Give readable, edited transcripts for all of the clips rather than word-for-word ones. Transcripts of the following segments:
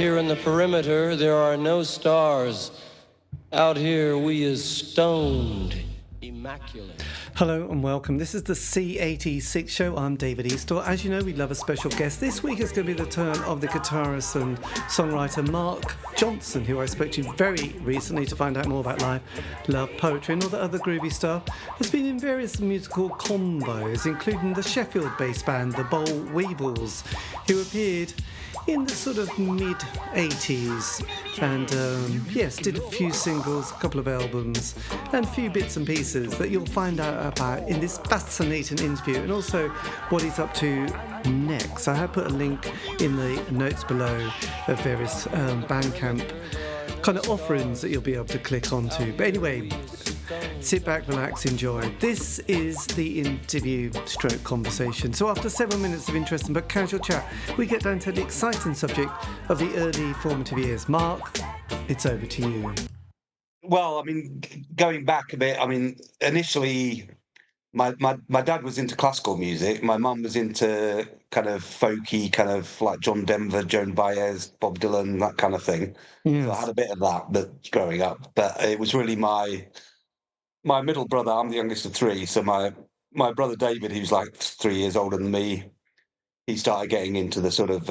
here in the perimeter, there are no stars. Out here, we is stoned, immaculate. Hello and welcome. This is the C86 show. I'm David Eastaugh. As you know, we love a special guest. This week is going to be the turn of the guitarist and songwriter Mark Johnson, who I spoke to very recently to find out more about life, love, poetry and all the other groovy stuff. Has been in various musical combos, including the Sheffield-based band, the Bollweevils, who appeared in the sort of mid-80s and yes, did a few singles, a couple of albums and a few bits and pieces that you'll find out about in this fascinating interview, and also what he's up to next. I have put a link in the notes below of various Bandcamp kind of offerings that you'll be able to click onto. But anyway, sit back, relax, enjoy. This is the interview stroke conversation. So after several minutes of interesting but casual chat, we get down to the exciting subject of the early formative years. Mark, it's over to you. Well, I mean, going back a bit, I mean, initially my dad was into classical music. My mum was into kind of folky, kind of like John Denver, Joan Baez, Bob Dylan, that kind of thing. Yes. So I had a bit of that, but growing up. But it was really my middle brother. I'm the youngest of three, so my brother David, who's like 3 years older than me, he started getting into the sort of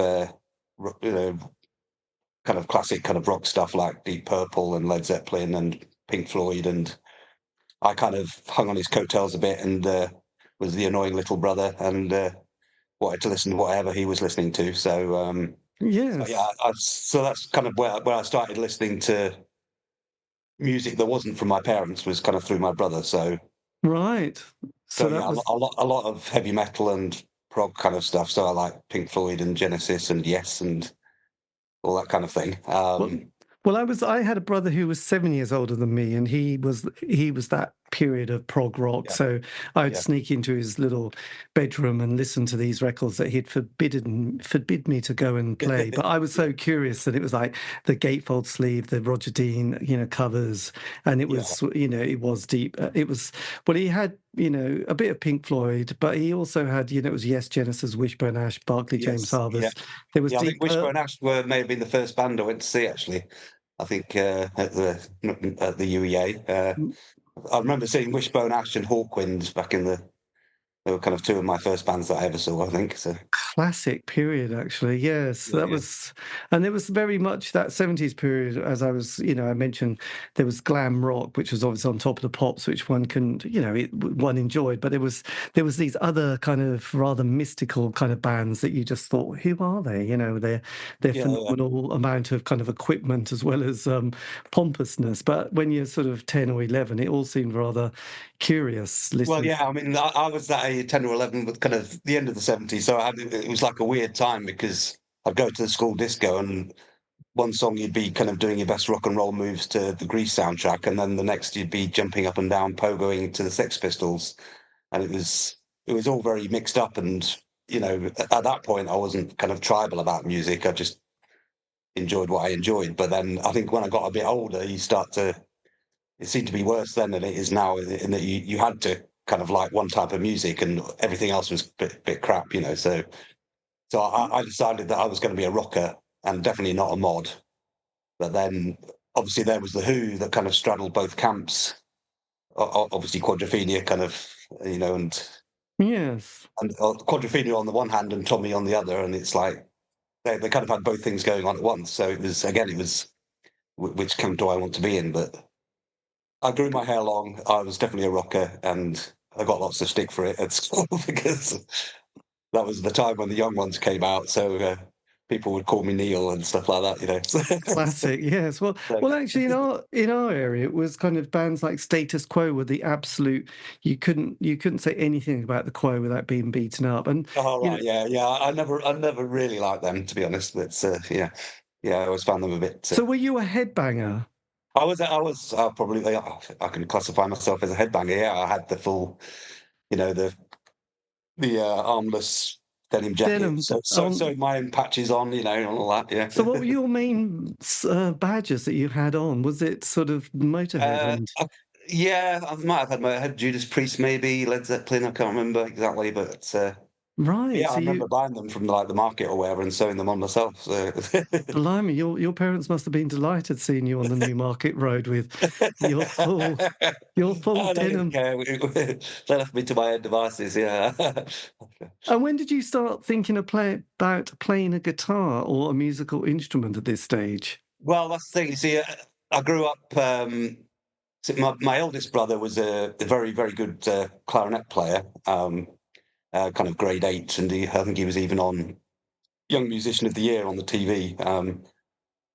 kind of classic kind of rock stuff like Deep Purple and Led Zeppelin and Pink Floyd, and I kind of hung on his coattails a bit and was the annoying little brother and wanted to listen to whatever he was listening to. So yes. So that's kind of where I started listening to music that wasn't from my parents, was kind of through my brother. So right. So yeah, a lot of heavy metal and prog kind of stuff. So I like Pink Floyd and Genesis and Yes and all that kind of thing. Well, I had a brother who was 7 years older than me, and he was that period of prog rock. Yeah. So I'd sneak into his little bedroom and listen to these records that he'd forbid me to go and play. But I was so curious that it was like the Gatefold Sleeve, the Roger Dean, covers, and it was, it was deep. He had, a bit of Pink Floyd, but he also had, it was Yes, Genesis, Wishbone Ash, Barclay James Harvest. Yeah. There was I think Wishbone Ash may have been the first band I went to see, actually. I think at the UEA. I remember seeing Wishbone Ash and Hawkwind back in they were kind of two of my first bands that I ever saw, I think. So classic period, actually. Yes, was, and it was very much that 70s period. As I was, I mentioned there was glam rock, which was obviously on top of the pops, which one can, one enjoyed. But there was these other kind of rather mystical kind of bands that you just thought, who are they? Their phenomenal amount of kind of equipment as well as pompousness. But when you're sort of 10 or 11, it all seemed rather curious. Well, yeah, I mean, I was that age, 10 or 11, but kind of the end of the 70s. So it was like a weird time because I'd go to the school disco and one song you'd be kind of doing your best rock and roll moves to the Grease soundtrack, and then the next you'd be jumping up and down, pogoing to the Sex Pistols. And it was all very mixed up. And, at that point, I wasn't kind of tribal about music. I just enjoyed what I enjoyed. But then I think when I got a bit older, it seemed to be worse then than it is now, in that you had to kind of like one type of music and everything else was a bit crap, So I decided that I was going to be a rocker and definitely not a mod. But then obviously there was the Who that kind of straddled both camps. Obviously Quadrophenia kind of, and yes, and Quadrophenia on the one hand and Tommy on the other, and it's like they kind of had both things going on at once. So it was which camp do I want to be in? But I grew my hair long. I was definitely a rocker, and I got lots of stick for it at school because that was the time when the young ones came out. So people would call me Neil and stuff like that, Classic, yes. Well, actually, in our area, it was kind of bands like Status Quo were the absolute. You couldn't say anything about the Quo without being beaten up. And I never really liked them, to be honest. But I always found them a bit. So were you a headbanger? I was probably, I can classify myself as a headbanger. Yeah, I had the full, the armless denim jacket. So my own patches on, and all that. Yeah. So what were your main badges that you had on? Was it sort of Motorhead? I might have had Motorhead, Judas Priest, maybe Led Zeppelin. I can't remember exactly, but Right. Yeah, I So remember buying them from like the market or wherever and sewing them on myself. So blimey, your parents must have been delighted seeing you on the Newmarket Road with your full your full I don't denim. care. They left me to my own devices. Yeah. And when did you start thinking about playing a guitar or a musical instrument at this stage? Well, that's the thing. You see, I grew up. So my eldest brother was a very, very good clarinet player, kind of grade 8, and I think he was even on Young Musician of the Year on the TV.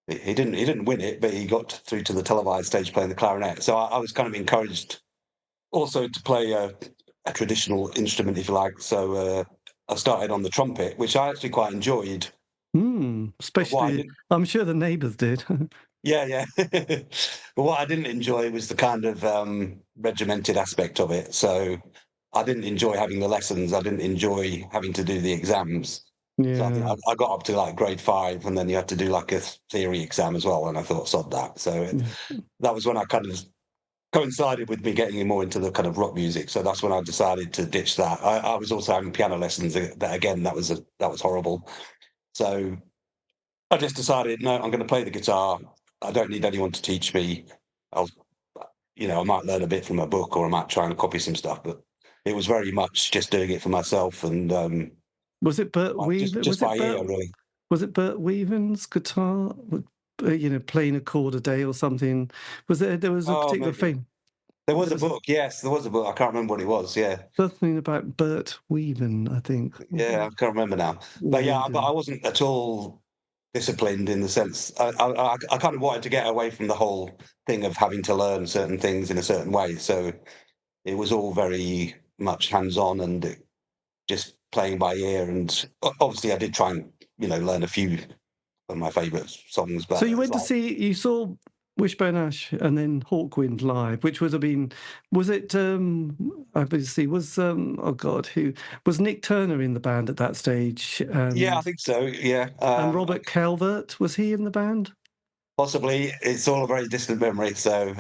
He didn't win it, but he got through to the televised stage playing the clarinet. So I was kind of encouraged also to play a traditional instrument, if you like. So I started on the trumpet, which I actually quite enjoyed. But what I Especially, didn't, I'm sure the neighbours did. yeah, yeah. But what I didn't enjoy was the kind of regimented aspect of it. So I didn't enjoy having the lessons. I didn't enjoy having to do the exams. So I think Yeah. I got up to like grade 5, and then you had to do like a theory exam as well. And I thought, sod that. So Yeah. that was when I kind of coincided with me getting more into the kind of rock music. So that's when I decided to ditch that. I was also having piano lessons. That again, that was horrible. So I just decided, no, I'm going to play the guitar. I don't need anyone to teach me. I'll, I might learn a bit from a book, or I might try and copy some stuff. But it was very much just doing it for myself, and Was it Bert Weaver? just by ear, really. Was it Bert Weaven's guitar? Playing a chord a day or something. There was a Oh, particular maybe thing. there was There a was book. Yes, there was a book. I can't remember what it was. Yeah, something about Bert Weaven, I think. yeah, I can't remember now. But yeah, but I Weaven. wasn't at all disciplined in the sense I kind of wanted to get away from the whole thing of having to learn certain things in a certain way. So it was all very much hands-on and just playing by ear. And obviously, I did try and learn a few of my favourite songs, So but it's like you saw Wishbone Ash and then Hawkwind live, which would have been, was it, obviously, oh God, who, was Nick Turner in the band at that stage? yeah, I think so. Yeah, And Robert Calvert, was he in the band? possibly. It's all a very distant memory. So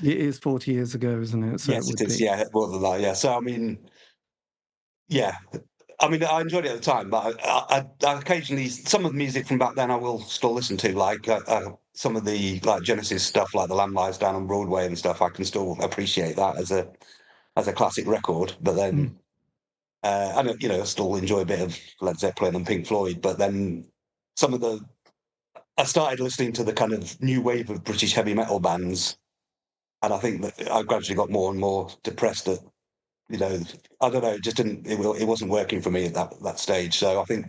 It is 40 years ago, isn't it? So it yes, it would is. be. Yeah, more than that. Yeah. So I mean, yeah. I mean, I enjoyed it at the time, but I occasionally, some of the music from back then I will still listen to, like some of the like Genesis stuff, like The Lamb Lies Down on Broadway and stuff. I can still appreciate that as a classic record. But Mm. then, I still enjoy a bit of Led Zeppelin and Pink Floyd. But then some of I started listening to the kind of new wave of British heavy metal bands, and I think that I gradually got more and more depressed at I don't know, it just didn't. It wasn't working for me at that stage. So I think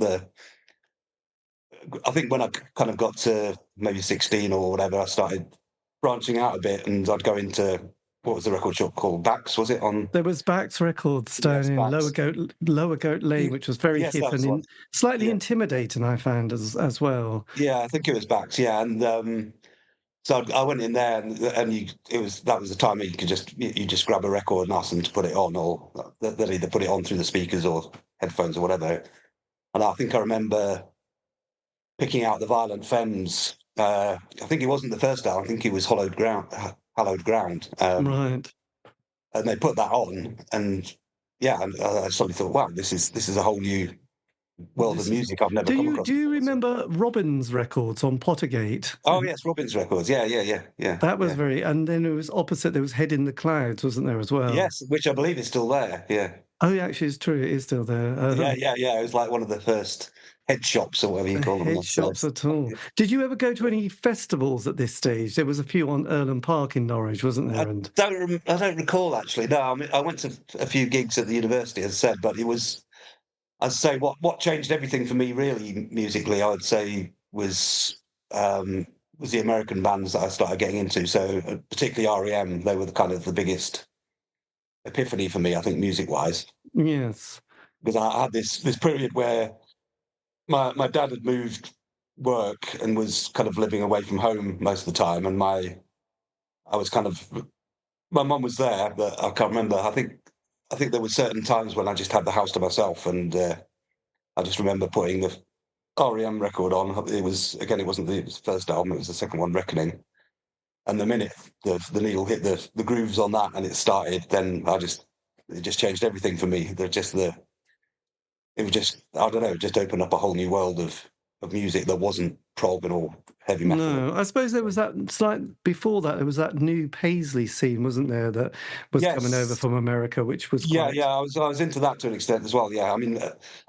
when I kind of got to maybe 16 or whatever, I started branching out a bit, and I'd go into what was the record shop called? Bax, was it on? There was Bax Records down Yes, in Bax. Lower Goat Lane, which was very Yes, hip that was and the one. slightly Yeah, intimidating, I found as well. yeah, I think it was Bax. Yeah, and so I went in there, and that was the time where you just grab a record and ask them to put it on, or they'll either put it on through the speakers or headphones or whatever. And I think I remember picking out the Violent Femmes. I think it wasn't the first album. I think it was Hallowed Ground. Right. And they put that on, and yeah, and I suddenly thought, wow, this is a whole new world of This is. music I've never come across Do you before. So. remember Robin's records on Pottergate? Oh yes, Robbins Records. Yeah, yeah, yeah, yeah, That was yeah. very, and then it was opposite. There was Head in the Clouds, wasn't there as well? Yes, which I believe is still there. Yeah, Oh, yeah, actually, it's true. It is still there. yeah, yeah, yeah. It was like one of the first head shops or whatever you call them. Head shops at all. Did you ever go to any festivals at this stage? There was a few on Earlham Park in Norwich, wasn't there? And I don't recall actually. No, I mean, I went to a few gigs at the university, as I said, but it was. I'd say what changed everything for me really musically, I would say was the American bands that I started getting into. So particularly REM, they were the kind of the biggest epiphany for me, I think, music wise, yes. because I had this period where my dad had moved work and was kind of living away from home most of the time, and I was kind of my mum was there, but I can't remember. I think there were certain times when I just had the house to myself, and I just remember putting the REM record on. It wasn't the first album; it was the second one, Reckoning. And the minute the needle hit the grooves on that and it started, then it just changed everything for me. They're just it was just, I don't know, it just opened up a whole new world of music that wasn't prog or heavy metal. No, I suppose there was that before that there was that new Paisley scene, wasn't there, that was coming over Yes. from America, which was Yeah, quite. yeah, I was into that to an extent as well. Yeah, I mean,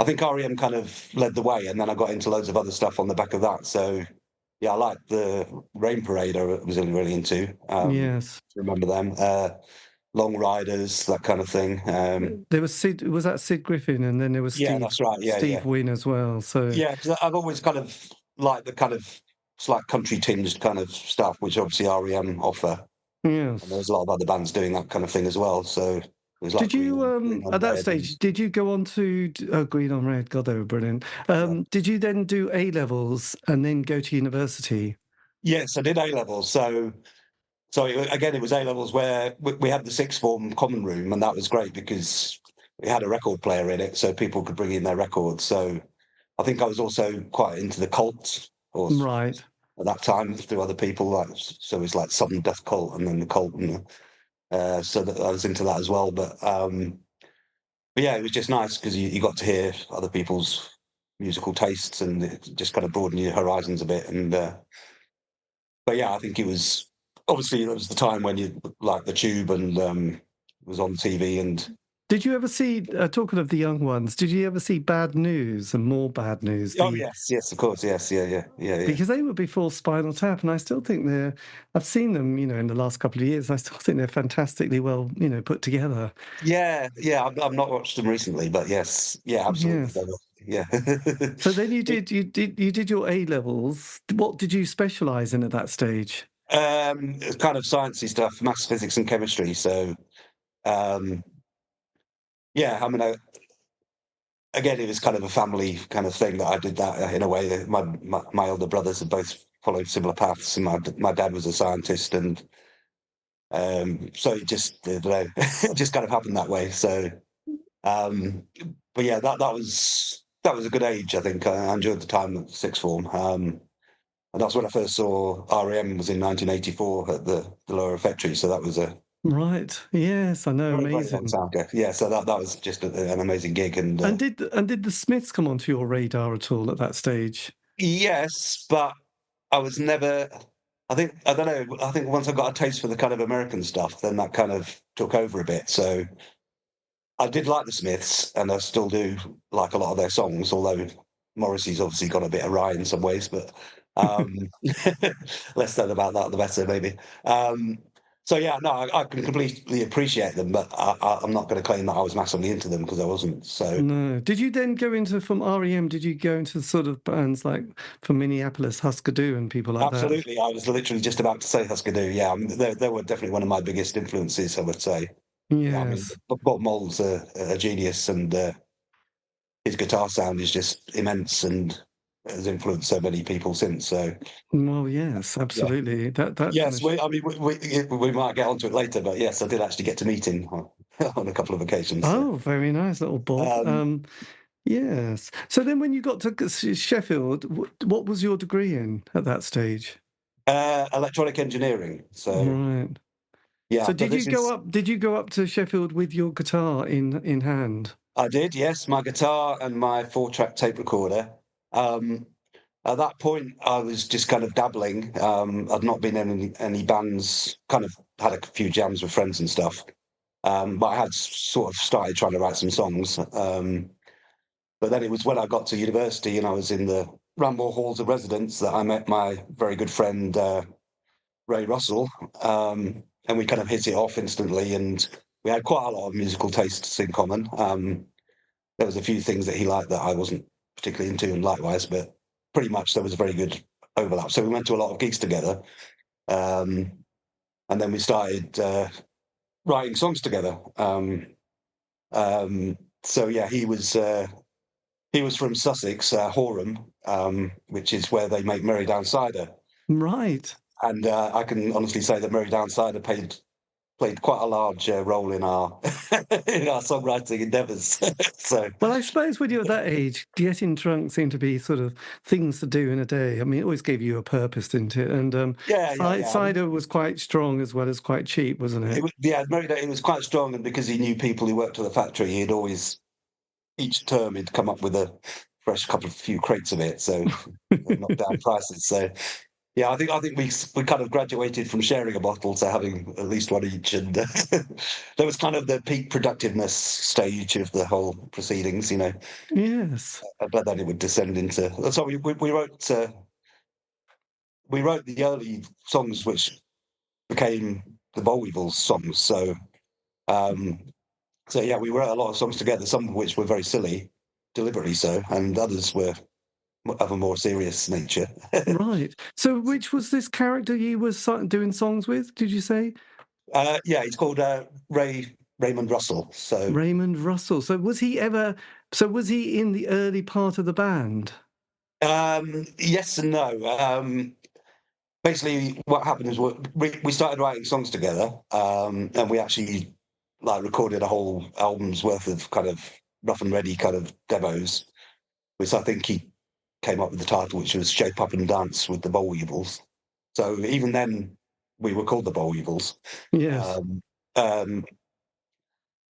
I think REM kind of led the way, and then I got into loads of other stuff on the back of that. So, yeah, I liked the Rain Parade. I was really into. Yes. Remember them? Long Riders, that kind of thing. There was was that Sid Griffin, and then there was Yeah, that's right. Yeah, yeah, Steve Wynn as well. So yeah. Because I've always kind of liked the kind of slight country tinged kind of stuff, which obviously REM offer, and yes. there's a lot of other bands doing that kind of thing as well. So it was like Did you Green on at that Red and stage? Did you go on to Green on Red? God, they were brilliant. yeah. Did you then do A levels and then go to university? Yes, I did A levels. Again, it was A levels where we had the sixth form common room, and that was great because we had a record player in it, so people could bring in their records. So I think I was also quite into the cult, or Right. at that time through other people. Like, so it was like Southern Death Cult, and then the cult, and so that I was into that as well. But yeah, it was just nice because you got to hear other people's musical tastes, and it just kind of broadened your horizons a bit. And but yeah, I think it was obviously it was the time when you like the Tube and was on TV and Did you ever see, talking of the young ones, did you ever see Bad News and More Bad News? oh yes, of course, yes, yeah. Because they were before Spinal Tap, and I still think I've seen them, in the last couple of years, and I still think they're fantastically well, put together. Yeah. I've not watched them recently, but yes, yeah, absolutely. Yes. Yeah. So then you did your A levels. What did you specialise in at that stage? It's kind of sciencey stuff, maths, physics, and chemistry. So, um, yeah, I mean, again, it was kind of a family kind of thing that I did that in a way. That my older brothers had both followed similar paths, and my dad was a scientist, and so it just I don't know, it just kind of happened that way. So, um, but yeah, that was a good age. I think I enjoyed the time at sixth form. And that's when I first saw REM was in 1984 at the Lower Refectory. So that was a Right. Yes, I know. very, very long Amazing. time ago. Yeah, so that was just an amazing gig. And And did the Smiths come onto your radar at all at that stage? yes, but I was never. I don't know. I think once I got a taste for the kind of American stuff, then that kind of took over a bit. So I did like the Smiths, and I still do like a lot of their songs. Although Morrissey's obviously gone a bit awry in some ways, but um, less said about that, the better, maybe. So yeah, no, I can completely appreciate them, but I'm not going to claim that I was massively into them because I wasn't. So No. Did you then go into from REM? Did you go into sort of bands like from Minneapolis, Husker Du, and people like that? absolutely, I was literally just about to say Husker Du. Yeah, I mean, they were definitely one of my biggest influences, I would say. Yeah, I mean, Yes. Bob Mold's a genius, and his guitar sound is just immense and has influenced so many people since. So Well, yes, yeah, absolutely. That kind yes, of. I mean, we might get onto it later, but yes, I did actually get to meet him on, on a couple of occasions. So. Oh, very nice, little Bob. Um, Yes. So then, when you got to Sheffield, what was your degree in at that stage? electronic engineering. So Right. yeah, So but did you this go is up? Did you go up to Sheffield with your guitar in hand? I did, yes, my guitar and my 4-track tape recorder. Um, at that point, I was just kind of dabbling. I'd not been in any bands. Kind of had a few jams with friends and stuff. But I had sort of started trying to write some songs. But then it was when I got to university and I was in the Ramble Halls of Residence that I met my very good friend Ray Russell, and we kind of hit it off instantly. And we had quite a lot of musical tastes in common. There was a few things that he liked that I wasn't particularly into, and likewise, but pretty much there was a very good overlap. So we went to a lot of gigs together, um, and then we started writing songs together. So yeah, he was from Sussex, Horham, which is where they make Merry Down Cider. Right. And I can honestly say that Merry Down Cider played quite a large role in our in our songwriting endeavours. So Well, I suppose when you're that age, getting drunk seemed to be sort of things to do in a day. I mean, it always gave you a purpose, didn't it? And yeah. I mean, cider was quite strong as well as quite cheap, wasn't it? Merry Down, it was quite strong, and because he knew people who worked at the factory, he'd always each term he'd come up with a fresh few crates of it, so knock down prices. So yeah, I think we kind of graduated from sharing a bottle to having at least one each, and there was kind of the peak productiveness stage of the whole proceedings, you know. Yes. But then it would descend into. So we wrote the early songs, which became the Bollweevils songs. Um, so yeah, we wrote a lot of songs together, some of which were very silly, deliberately so, and others were of a more serious nature. Right. So which was this character you were doing songs with, did you say? Yeah, he's called Raymond Russell. So Raymond Russell. So was he in the early part of the band? yes and no. Basically, what happened is we started writing songs together, and we actually like recorded a whole album's worth of kind of rough and ready kind of demos, which I think he came up with the title, which was "Shape Up and Dance with the Bollweevils." So even then, we were called the Bollweevils. Yes. Um,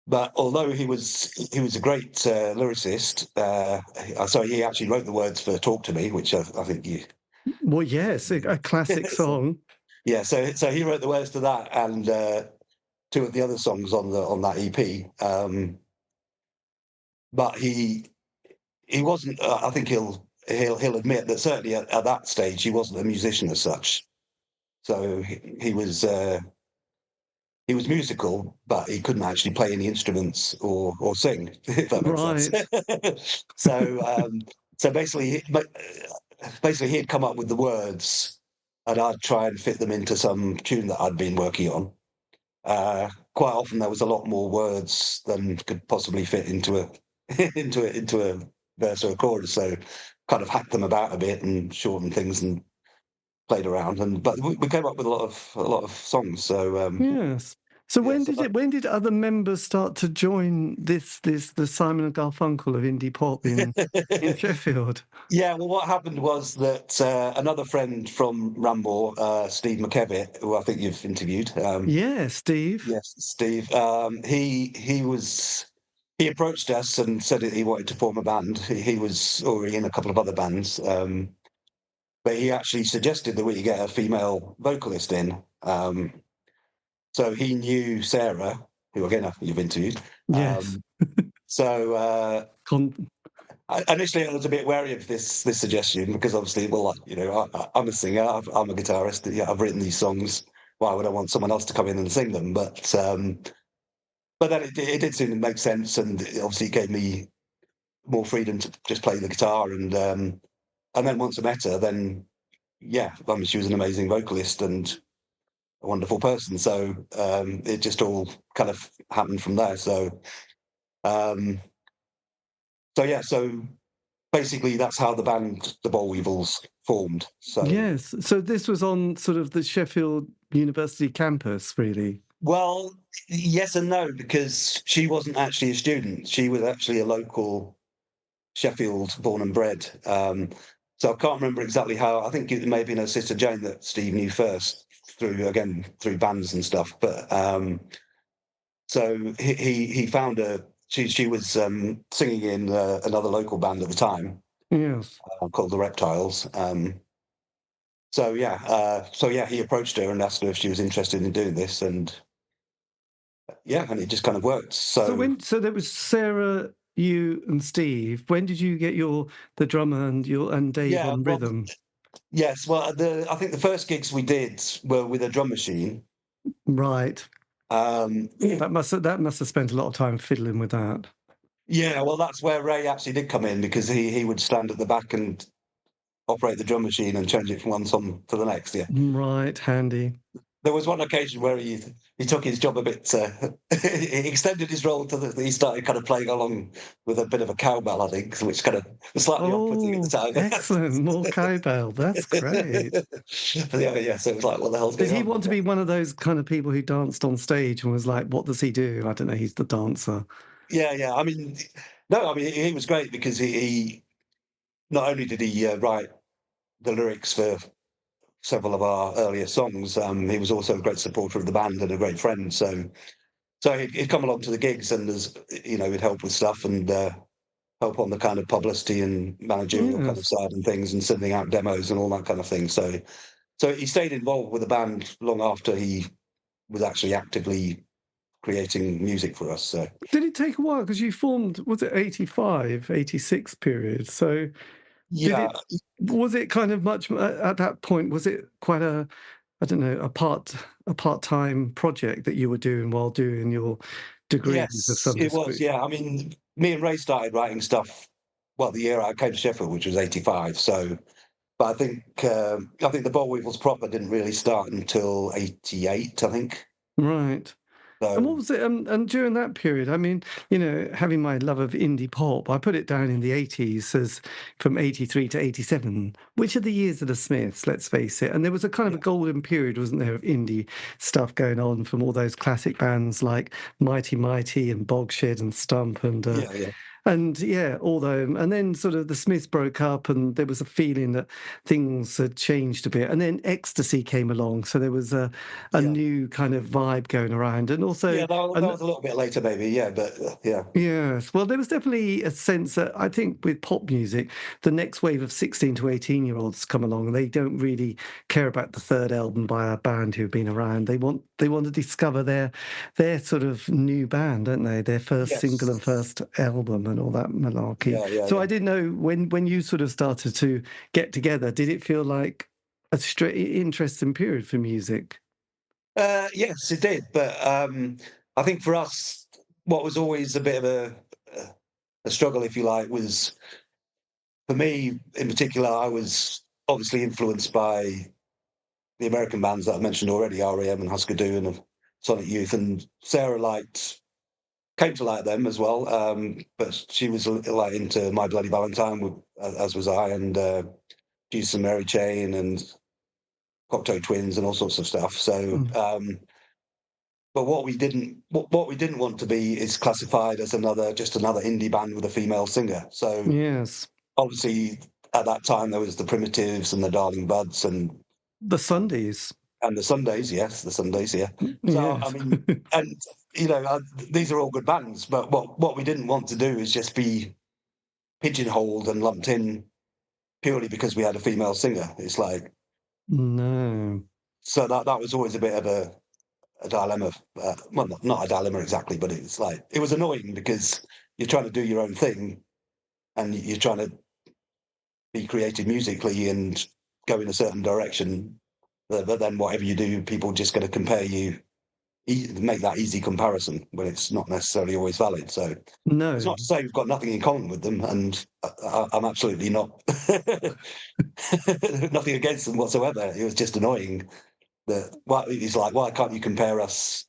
but although he was a great lyricist, so he actually wrote the words for "Talk to Me," which I think you. Well, yes, a classic song. Yeah, so he wrote the words to that and two of the other songs on that EP. But he wasn't. I think he'll admit that certainly at that stage he wasn't a musician as such. So he was musical, but he couldn't actually play any instruments or sing. If that makes Right. sense. So basically he'd come up with the words, and I'd try and fit them into some tune that I'd been working on. Quite often there was a lot more words than could possibly fit into a into a verse or a chorus, so kind of hacked them about a bit and shortened things and played around. But we came up with a lot of songs. So Yes. So yeah, when did other members start to join the Simon and Garfunkel of indie pop in Sheffield? yeah. Well, what happened was that another friend from Rambo, Steve McKevitt, who I think you've interviewed. Yeah, Steve. Yes, Steve. He approached us and said that he wanted to form a band. He was already in a couple of other bands, but he actually suggested that we get a female vocalist in. So he knew Sarah, who again you've interviewed. Yes. So initially I was a bit wary of this suggestion because obviously, well, you know, I'm a singer, I'm a guitarist. Yeah, I've written these songs. Why would I want someone else to come in and sing them? But then it did seem to make sense, and obviously it gave me more freedom to just play the guitar. And then once I met her, then yeah, I mean, she was an amazing vocalist and a wonderful person. So it just all kind of happened from there. Um, so basically that's how the band, the Bollweevils, formed. So yes. So this was on sort of the Sheffield University campus, really. well, yes and no, because she wasn't actually a student. She was actually a local Sheffield born and bred. So I can't remember exactly how. I think it may have been her sister Jane that Steve knew first through bands and stuff. But so he found her. She was singing in another local band at the time Yes. called the Reptiles. So yeah, he approached her and asked her if she was interested in doing this, and yeah, and it just kind of worked. So there was Sarah, you, and Steve. When did you get the drummer and Dave yeah, on well, rhythm? yes, well, I think the first gigs we did were with a drum machine. Right. Um, That must have spent a lot of time fiddling with that. yeah, well, that's where Ray actually did come in because he would stand at the back and operate the drum machine and change it from one song to the next. Yeah, Right, handy. there was one occasion where he took his job a bit. He extended his role to he started kind of playing along with a bit of a cowbell, I think, which kind of was slightly off-putting at the time. Excellent, more cowbell. That's great. Yeah, so it was like, what the hell's Did going he on? want to be one of those kind of people who danced on stage and was like, "What does he do?" I don't know. He's the dancer. Yeah. I mean, no, I mean he was great because he not only did he write the lyrics for several of our earlier songs, he was also a great supporter of the band and a great friend. So he'd come along to the gigs and he'd help with stuff, and help on the kind of publicity and managerial kind of Yes. side and things, and sending out demos and all that kind of thing. So he stayed involved with the band long after he was actually actively creating music for us. So Did it take a while? Because you formed, was it 85, 86 period? So did yeah, it, was it kind of much, at that point, was it quite a, I don't know, a part-time project that you were doing while doing your degrees of yes, some it was. description? Yeah, I mean, me and Ray started writing stuff. Well, the year I came to Sheffield, which was '85. So, but I think the Bollweevils proper didn't really start until '88. I think. Right. And what So was it? And during that period, I mean, having my love of indie pop, I put it down in the 80s as from 83 to 87, which are the years of the Smiths, let's face it. And there was a kind of a yeah, golden period, wasn't there, of indie stuff going on from all those classic bands like Mighty Mighty and Bogshed and Stump yeah, yeah, and yeah, although, and then sort of the Smiths broke up, and there was a feeling that things had changed a bit. And then Ecstasy came along, so there was a yeah. new kind of vibe going around, and also, Yeah, that and was a little bit later, maybe. Yeah, but yeah, yes, well, there was definitely a sense that I think with pop music, the next wave of 16 to 18-year-olds come along, and they don't really care about the third album by a band who've been around. They want to discover their sort of new band, don't they? Their first single and yes, first album and all that malarkey. yeah, yeah, So yeah. I didn't know when you sort of started to get together, did it feel like a interesting period for music? Yes, it did. But I think for us, what was always a bit of a struggle, if you like, was for me in particular. I was obviously influenced by the American bands that I mentioned already, REM and Husker Du and Sonic Youth, and Sarah came to like them as well. But she was like into My Bloody Valentine, as was I, and Jesus and Mary Chain and Cocteau Twins and all sorts of stuff. So, Mm. but what we didn't want to be is classified as just another indie band with a female singer. So Yes, obviously at that time there was the Primitives and the Darling Buds the and Sundays. the Sundays, yes, the Sundays, yeah. So I Yes. mean, and these are all good bands, but what we didn't want to do is just be pigeonholed and lumped in purely because we had a female singer. It's like, No. so that was always a bit of a dilemma. Well, not a dilemma exactly, but it's like it was annoying because you're trying to do your own thing and you're trying to be creative musically and go in a certain direction. But then whatever you do, people just going to compare you, make that easy comparison when it's not necessarily always valid. So it's No. not to say we've got nothing in common with them, and I'm absolutely not nothing against them whatsoever. It was just annoying that it's like, why can't you compare us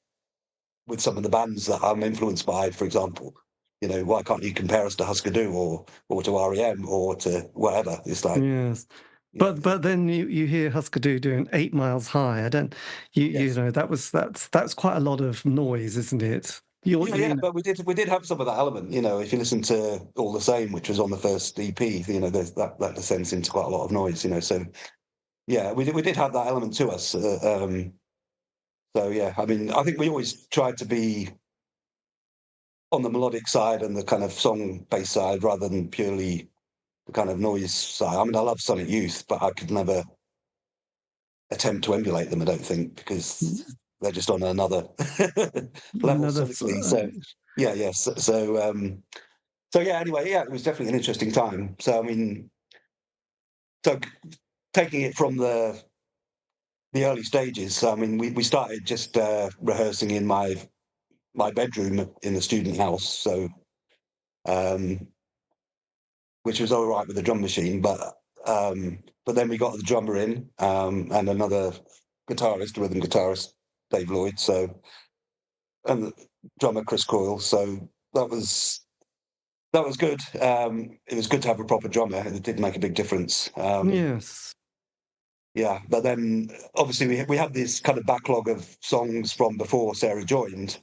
with some of the bands that I'm influenced by, for example? Why can't you compare us to Husker Du or to REM or to whatever? It's like, Yes. yeah, But then you hear Husker Du doing 8 miles high. I don't you yes, know that's quite a lot of noise, isn't it? yeah, yeah. But we did have some of that element. If you listen to All the Same, which was on the first EP, there's that descends into quite a lot of noise. So yeah, we did have that element to us. So yeah, I mean, I think we always tried to be on the melodic side and the kind of song based side rather than purely the kind of noise side. I mean, I love Sonic Youth, but I could never attempt to emulate them, I don't think, because they're just on another level Another sonically. So yeah, yes. So yeah, anyway, yeah, it was definitely an interesting time. So I mean, so taking it from the early stages, so, I mean, we started just rehearsing in my bedroom in the student house. So um, which was all right with the drum machine, but then we got the drummer in and another guitarist, rhythm guitarist, Dave Lloyd. So and the drummer Chris Coyle. So that was good. It was good to have a proper drummer. It did make a big difference. yes. Yeah, but then obviously we had this kind of backlog of songs from before Sarah joined,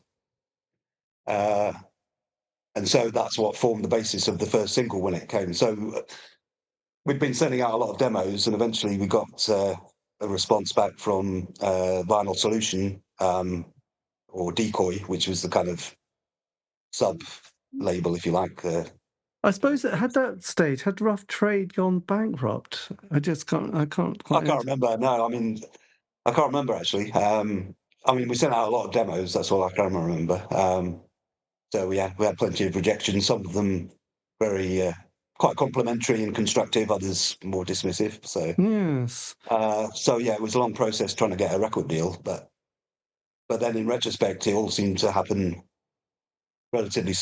uh, and so that's what formed the basis of the first single when it came. So we'd been sending out a lot of demos, and eventually we got a response back from Vinyl Solution, or Decoy, which was the kind of sub label, if you like. I suppose it had that stage, had Rough Trade gone bankrupt? I can't I quite can't answer. remember. No, I mean, I can't remember actually. I mean, we sent out a lot of demos. That's all I can remember. So we had plenty of rejections. Some of them very quite complimentary and constructive. Others more dismissive. Yes. So yeah, it was a long process trying to get a record deal. But then in retrospect, it all seemed to happen relatively.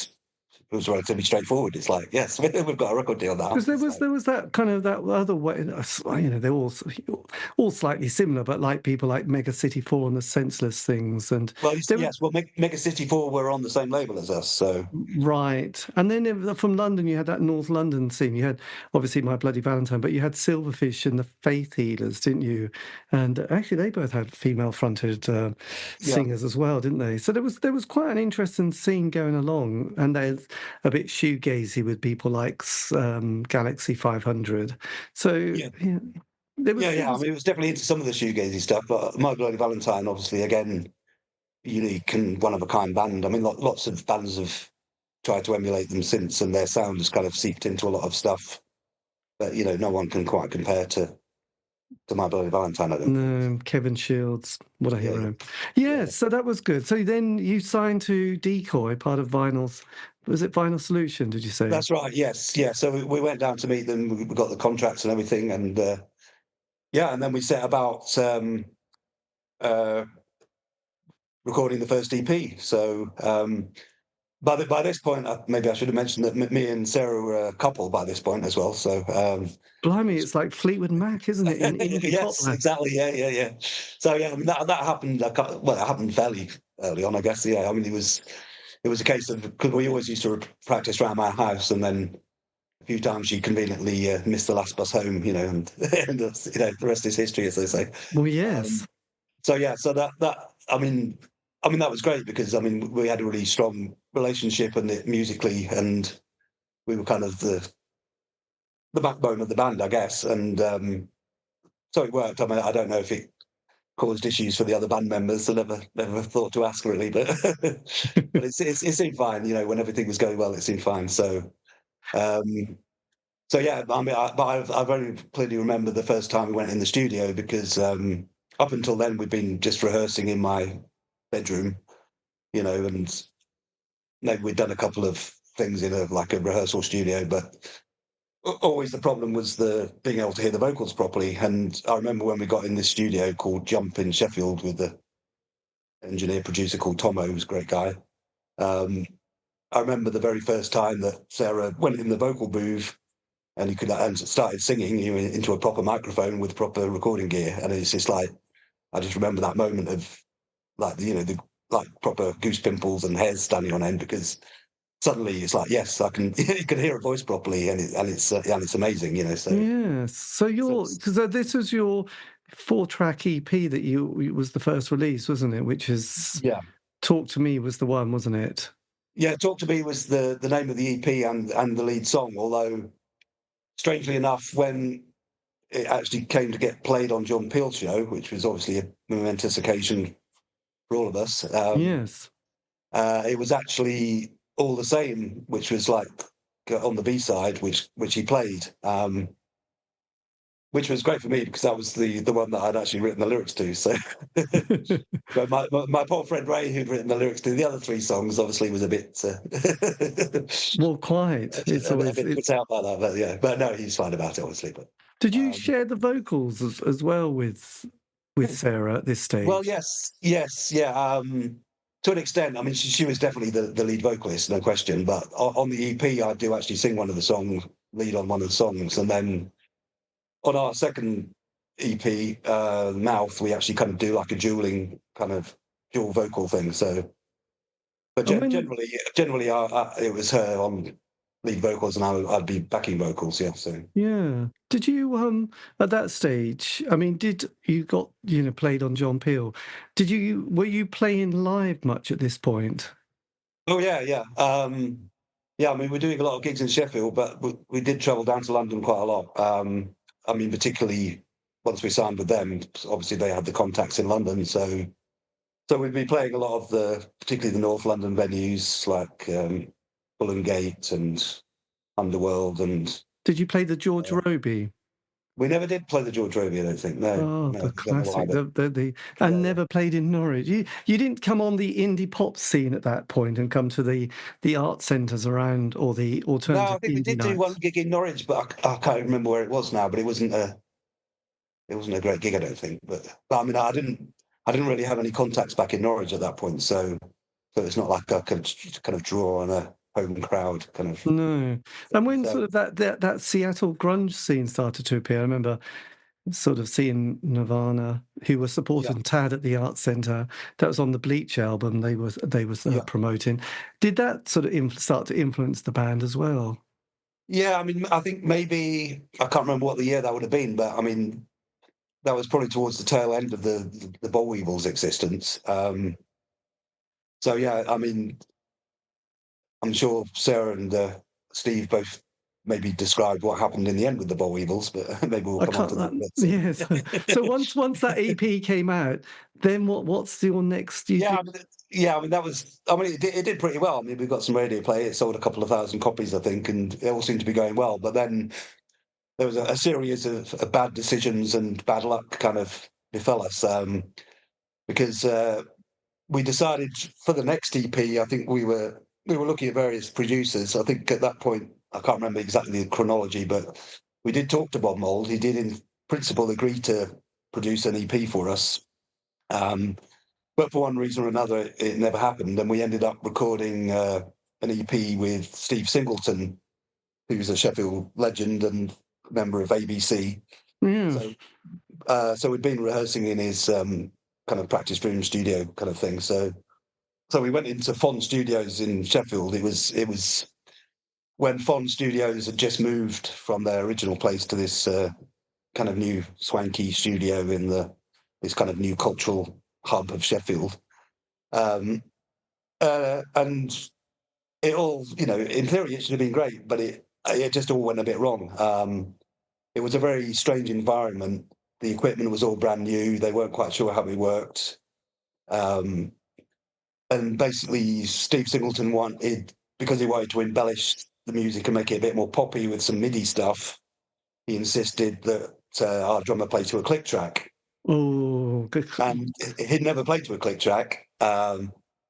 It was relatively straightforward. It's like, yes, we've got a record deal now. Because there was that kind of that other way, they're all slightly similar, but like people like Mega City 4 and the Senseless Things, and Well, there were, yes. Well, Mega City 4 were on the same label as us, so right. And then from London, you had that North London scene. You had obviously My Bloody Valentine, but you had Silverfish and the Faith Healers, didn't you? And actually, they both had female-fronted yeah, singers as well, didn't they? So there was quite an interesting scene going along, and there's a bit shoegazy with people like Galaxy 500. So yeah, yeah, there yeah, was, it yeah. I was mean, it was definitely into some of the shoegazy stuff, but My Bloody Valentine, obviously, again, unique and one of a kind band. I mean, lots of bands have tried to emulate them since, and their sound has kind of seeped into a lot of stuff. But no one can quite compare to My Bloody Valentine. I don't think. no, Kevin Shields, what a Yeah, hero. yeah. Yes, so that was good. So then you signed to Decoy, part of Vinyl's, was it Vinyl Solution, did you say? That's right. Yes, yeah. So we went down to meet them. We got the contracts and everything, and yeah, and then we set about uh, recording the first EP. So by this point, maybe I should have mentioned that me and Sarah were a couple by this point as well. So Blimey, it's like Fleetwood Mac, isn't it, in indie pop yes, land? exactly. Yeah, yeah, yeah. So yeah, I mean, that happened. Well, it happened fairly early on, I guess. Yeah, I mean, it was a case of because we always used to practice around my house, and then a few times she conveniently missed the last bus home, and, and the rest is history, as they say. Well, Um, yes. so yeah, so that I mean that was great because I mean we had a really strong relationship and musically, and we were kind of the backbone of the band, I guess, and so it worked. I mean, I don't know if it caused issues for the other band members. I never thought to ask really, but but it seemed fine. When everything was going well, it seemed fine. Um, So yeah, I mean, but I very clearly remember the first time we went in the studio because up until then we'd been just rehearsing in my bedroom, and maybe we'd done a couple of things in a rehearsal studio, but always the problem was the being able to hear the vocals properly. And I remember when we got in this studio called Jump in Sheffield with the engineer producer called Tomo, who was a great guy. Um, I remember the very first time that Sarah went in the vocal booth and he could and started singing into a proper microphone with proper recording gear, and it's just like I just remember that moment of like the like proper goose pimples and hairs standing on end because suddenly it's like yes, I can you can hear a voice properly, and it's amazing, So, Yes. So so because this was your 4-track EP that it was the first release, wasn't it? Which is yeah, Talk to Me was the one, wasn't it? yeah. Talk to Me was the name of the EP and the lead song. Although strangely enough, when it actually came to get played on John Peel's show, which was obviously a momentous occasion for all of us. Yes. It was actually All the Same, which was like on the B side, which he played, which was great for me because that was the one that I'd actually written the lyrics to. So, but my poor friend Ray, who'd written the lyrics to the other three songs, obviously was a bit Well, quite. It's a always bit put out by that. But yeah, but no, he's fine about it, obviously. But Did you um, share the vocals as well with Sarah at this well, stage? yes, yeah. To an extent, I mean, she was definitely the lead vocalist, no question. But on the EP, I do actually sing one of the songs, lead on one of the songs, and then on our second EP, Mouth, we actually kind of do like a dual vocal thing. So, but And when generally, it was her on lead vocals, and I'd be backing vocals. Yeah. So, Yeah. Did you at that stage, I mean, did you got, played on John Peel? Were you playing live much at this point? oh yeah, yeah, yeah. I mean, we're doing a lot of gigs in Sheffield, but we did travel down to London quite a lot. I mean, particularly once we signed with them, obviously they had the contacts in London, so we'd be playing a lot of particularly the North London venues like Bull and Gate and Underworld, and Did you play the George Roby? we never did play the George Roby, I don't think. No, Oh, no, the don't know why, classic. but And yeah. never played in Norwich. You didn't come on the indie pop scene at that point and come to the art centres around, or the No, alternative I think we indie did do one nights. gig in Norwich, but I can't remember where it was now. But it wasn't a great gig, I don't think. But I mean, I didn't really have any contacts back in Norwich at that point, so it's not like I could kind of draw on a home crowd kind of No. And thing. when So sort of that Seattle grunge scene started to appear, I remember sort of seeing Nirvana, who were yeah, supporting Tad at the Art Centre. That was on the Bleach album they was yeah, promoting. Did that sort of start to influence the band as well? yeah. I mean, I think maybe I can't remember what the year that would have been, but I mean, that was probably towards the tail end of the Bollweevils' existence. So yeah, I mean, I'm sure Sarah and Steve both maybe described what happened in the end with the Bollweevils, but maybe we'll I come on can't. to that. Yes. So once that EP came out, then what's your next? Yeah, I mean, yeah, I mean that was. I mean, it did pretty well. I mean, we got some radio play. It sold a couple of thousand copies, I think, and it all seemed to be going well. But then there was a series of bad decisions and bad luck kind of befell us, because we decided for the next EP. I think we were looking at various producers. I think at that point, I can't remember exactly the chronology, but we did talk to Bob Mould. He did, in principle, agree to produce an EP for us. But for one reason or another, it never happened, and we ended up recording an EP with Steve Singleton, who's a Sheffield legend and member of ABC. Yeah. So we'd been rehearsing in his kind of practice room studio kind of thing. So we went into Fon Studios in Sheffield. It was when Fon Studios had just moved from their original place to this kind of new swanky studio in this kind of new cultural hub of Sheffield. And it all, in theory, it should have been great, but it just all went a bit wrong. It was a very strange environment. The equipment was all brand new. They weren't quite sure how it worked. Um, and basically, Steve Singleton because he wanted to embellish the music and make it a bit more poppy with some MIDI stuff, he insisted that our drummer play to a click track. Oh, good. And he'd never played to a click track.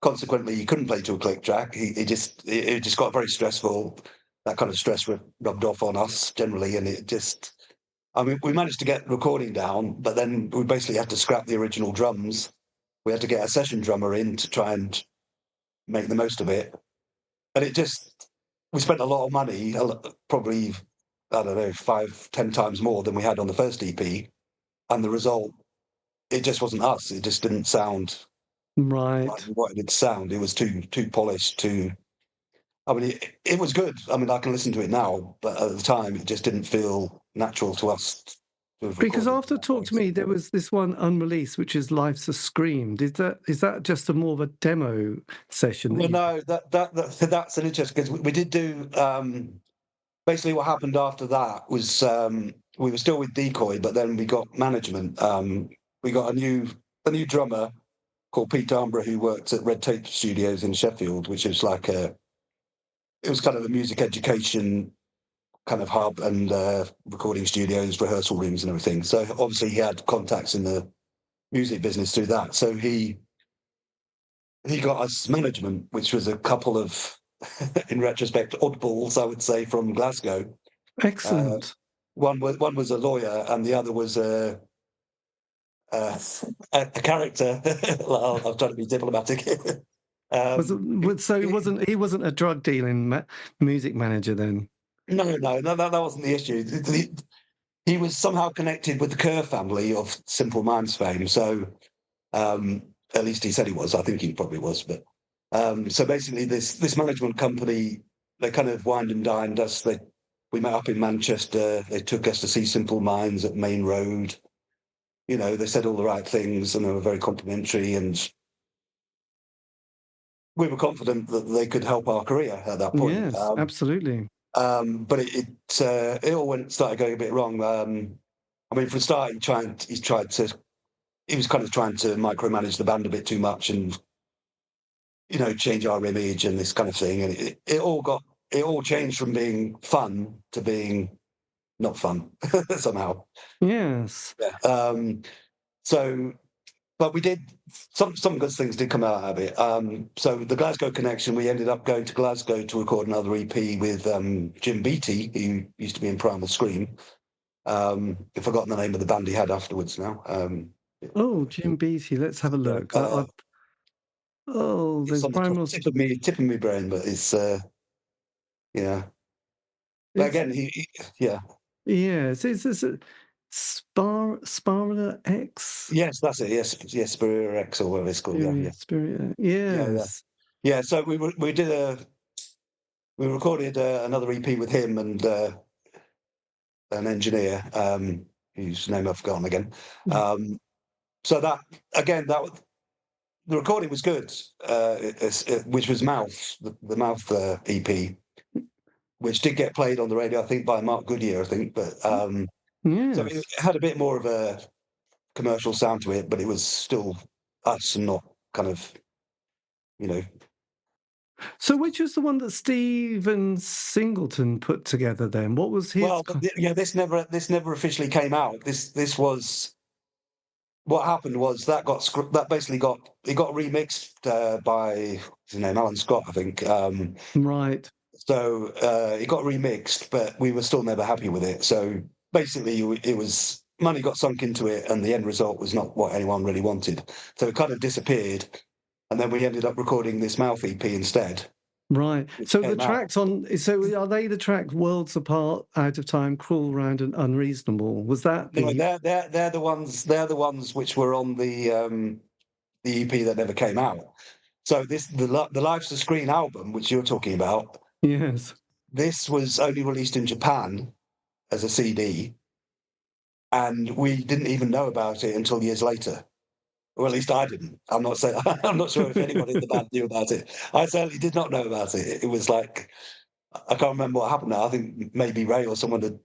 Consequently, he couldn't play to a click track. It just got very stressful. That kind of stress rubbed off on us generally, and I mean, we managed to get recording down, but then we basically had to scrap the original drums. We had to get a session drummer in to try and make the most of it, and we spent a lot of money, probably, I don't know, 5-10 times more than we had on the first EP, and the result, it just wasn't us. It just didn't sound Right. like we wanted it to sound. It was too polished. I mean, it was good. I mean, I can listen to it now, but at the time, it just didn't feel natural to us to have Because recorded after that Talk way. to Me, there was this one unreleased, which is Life's a Scream. Is that just a more of a demo session? Well, no, that's an interesting, because we did do. Basically, what happened after that was we were still with Decoy, but then we got management. We got a new drummer called Pete Armborough, who worked at Red Tape Studios in Sheffield, which is like it was kind of a music education kind of hub, and recording studios, rehearsal rooms and everything. So obviously he had contacts in the music business through that. So he got us management, which was a couple of, in retrospect, oddballs, I would say, from Glasgow. Excellent. One was a lawyer, and the other was a character. I'll try to be diplomatic. He wasn't a drug dealing music manager then? No, that wasn't the issue. He was somehow connected with the Kerr family of Simple Minds fame. So at least he said he was. I think he probably was. But so basically, this management company, they kind of wined and dined us. We met up in Manchester. They took us to see Simple Minds at Main Road. They said all the right things, and they were very complimentary, and we were confident that they could help our career at that point. Yes, absolutely. But it all started going a bit wrong. I mean, from the start, he was kind of trying to micromanage the band a bit too much, and change our image and this kind of thing. And it all got it all changed from being fun to being not fun somehow. Yes. So, but we did some good things did come out of it. So the Glasgow connection, we ended up going to Glasgow to record another EP with Jim Beattie, who used to be in Primal Scream. I've forgotten the name of the band he had afterwards now. Jim Beattie. Let's have a look. It's There's on the Primal. tip of me brain, but it's yeah. But again, yeah. Yes, it's a Sparta X. Yes, that's it. Yes, Superior X or whatever it's called. Spirit, Yeah. yes. Yeah. So we recorded another EP with him and an engineer whose name I've forgotten again. So that again, the recording was good, which was Mouth, the Mouth EP, which did get played on the radio, I think, by Mark Goodyear, I think. But so it had a bit more of a commercial sound to it, but it was still us and not kind of, you know. So which was the one that Stephen Singleton put together then? What was his... Well, this never officially came out. This was... What happened was that basically got remixed by his name, Alan Scott, I think. Right. So it got remixed, but we were still never happy with it. So basically, it was money got sunk into it, and the end result was not what anyone really wanted. So it kind of disappeared, and then we ended up recording this Mouth EP instead. Right. So the tracks so are they the tracks Worlds Apart, Out of Time, Cruel, Round and Unreasonable? Was that the... No, they're the ones. They're the ones which were on the EP that never came out. So the Life's a Screen album, which you're talking about. Yes. This was only released in Japan as a CD, and we didn't even know about it until years later. Or at least I didn't. I'm not sure if anybody in the band knew about it. I certainly did not know about it. It was like, I can't remember what happened now. I think maybe Ray or someone had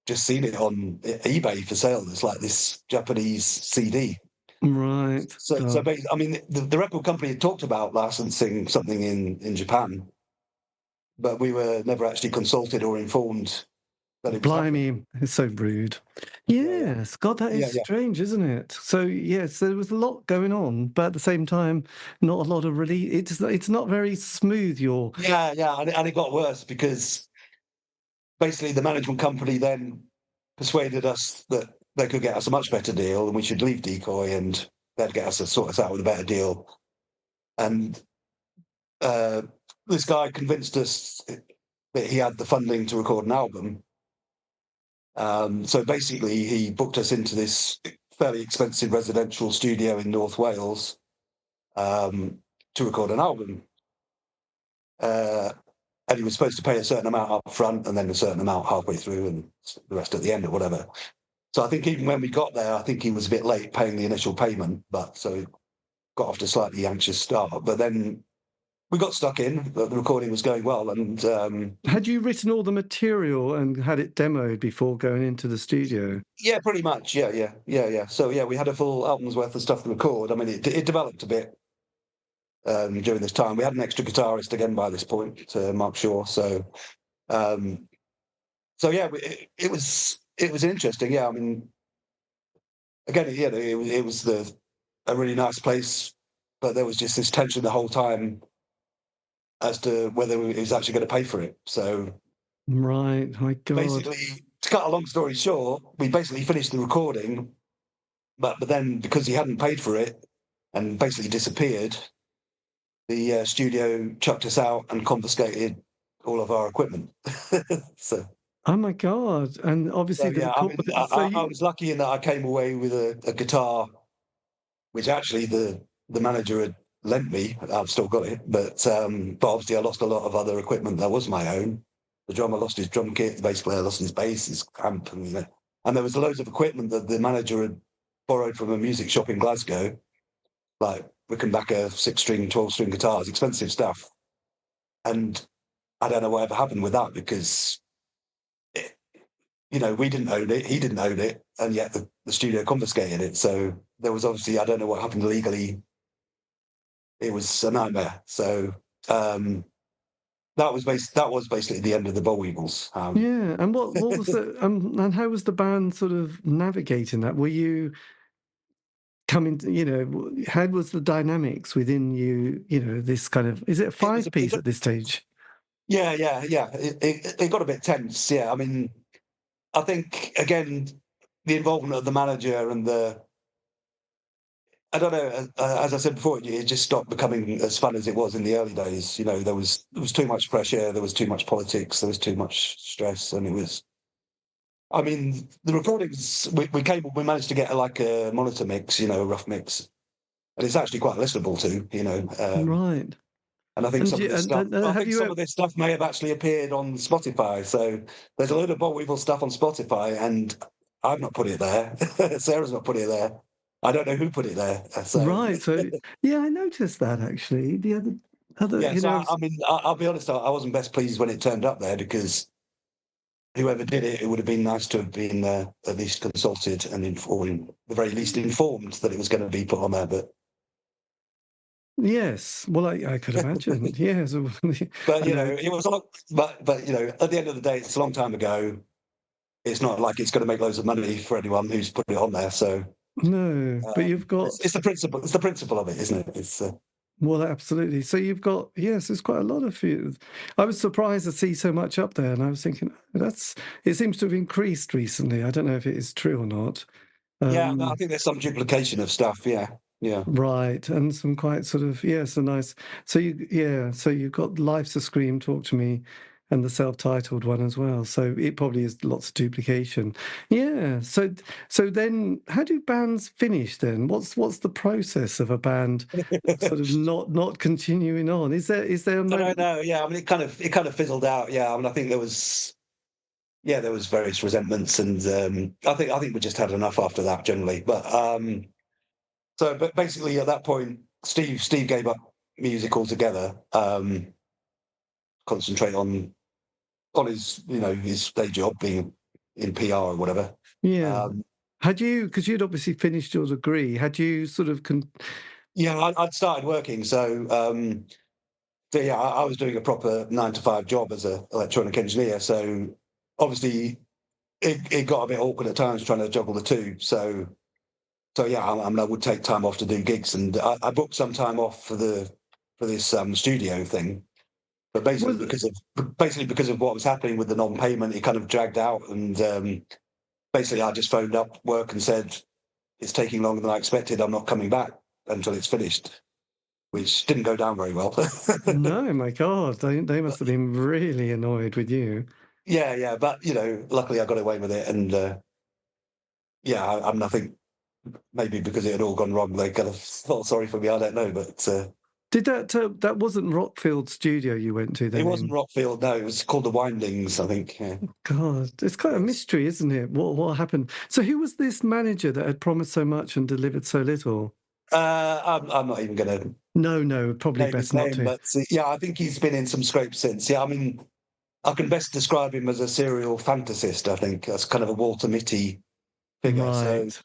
just seen it on eBay for sale. It's like this Japanese CD. Right. So basically, I mean, the record company had talked about licensing something in Japan, but we were never actually consulted or informed that it was happening. It's so rude. Yes, God, that is strange, isn't it? So yes, there was a lot going on, but at the same time, not a lot of release. It's not very smooth. And it got worse because basically the management company then persuaded us that they could get us a much better deal and we should leave Decoy and they'd get us to sort us out with a better deal. And this guy convinced us that he had the funding to record an album. So basically, he booked us into this fairly expensive residential studio in North Wales to record an album. And he was supposed to pay a certain amount up front and then a certain amount halfway through and the rest at the end or whatever. So I think even when we got there, I think he was a bit late paying the initial payment, but so it got off to a slightly anxious start. But then we got stuck in, the recording was going well. And had you written all the material and had it demoed before going into the studio? Yeah, pretty much. Yeah. So yeah, we had a full album's worth of stuff to record. I mean, it developed a bit during this time. We had an extra guitarist again by this point, Mark Shaw. So yeah, it was interesting. Yeah, I mean, again, it was a really nice place, but there was just this tension the whole time as to whether he was actually going to pay for it. So, right, my God. Basically, to cut a long story short, we basically finished the recording, but then because he hadn't paid for it and basically disappeared, the studio chucked us out and confiscated all of our equipment. So. Oh my God! And obviously, I was lucky in that I came away with a guitar, which actually the manager had lent me. I've still got it, but obviously I lost a lot of other equipment that was my own. The drummer lost his drum kit, the bass player lost his bass, his amp, and there was loads of equipment that the manager had borrowed from a music shop in Glasgow, like Rickenbacker 6-string, 12-string guitars, expensive stuff. And I don't know what ever happened with that because, we didn't own it, he didn't own it, and yet the studio confiscated it. So there was obviously, I don't know what happened legally. It was a nightmare. So, that was basically the end of the Bollweevils. Yeah, and what was the and how was the band sort of navigating that? Were you coming, how was the dynamics within you? This kind of, is it a It was five piece at this stage? yeah, yeah, yeah. It got a bit tense. Yeah, I mean, I think again the involvement of the manager and I don't know. As I said before, it just stopped becoming as fun as it was in the early days. There was too much pressure, there was too much politics, there was too much stress, and it was. I mean, the recordings we managed to get like a monitor mix, a rough mix, and it's actually quite listenable too. Right. And I think And some of this stuff, have you ever? may have actually appeared on Spotify. So there's a load of Bollweevil stuff on Spotify, and I've not put it there. Sarah's not put it there. I don't know who put it there. So Right. So yeah, I noticed that actually. The other, yeah. So I mean, I'll be honest. I wasn't best pleased when it turned up there because whoever did it, it would have been nice to have been at least consulted and or in the very least informed that it was going to be put on there. But yes. Well, I could imagine. Yes. but I know. it was a lot. But at the end of the day, it's a long time ago. It's not like it's going to make loads of money for anyone who's put it on there. So No, but you've got. it's the principle. It's the principle of it, isn't it? It's Well, absolutely. So you've got, yes, there's quite a lot of you. I was surprised to see so much up there, and I was thinking it seems to have increased recently. I don't know if it is true or not. yeah. I think there's some duplication of stuff. Yeah, yeah. Right, and some quite sort of, so nice. So so you've got Life's a Scream, Talk to Me, and the self-titled one as well. So it probably is lots of duplication. Yeah. So then, how do bands finish then? What's the process of a band sort of not continuing on? Is there a I don't moment? know. Yeah, I mean, it kind of fizzled out. Yeah, I mean, I think there was various resentments, and I think we just had enough after that generally. But basically at that point, Steve gave up music altogether. Concentrate on his his day job being in PR or whatever. Yeah. Um, Because you'd obviously finished your degree, had you sort of yeah, I'd started working, so yeah, I was doing a proper 9 to 5 job as an electronic engineer. So obviously, it got a bit awkward at times trying to juggle the two. So yeah, I mean, I would take time off to do gigs, and I booked some time off for this studio thing. But was basically because of what was happening with the non-payment, it kind of dragged out, and basically I just phoned up work and said it's taking longer than I expected. I'm not coming back until it's finished, which didn't go down very well. no, my God, they must have been really annoyed with you. Yeah, but luckily I got away with it, and yeah, I'm nothing. Maybe because it had all gone wrong, they kind of felt sorry for me. I don't know, but Did that wasn't Rockfield Studio you went to then? it wasn't Rockfield. No, it was called the Windings, I think. Yeah. God, it's quite a mystery, isn't it? What happened? So who was this manager that had promised so much and delivered so little? I'm not even going to No, probably name his best not name, to. but yeah, I think he's been in some scrapes since. Yeah, I mean, I can best describe him as a serial fantasist. I think that's kind of a Walter Mitty figure. So Right.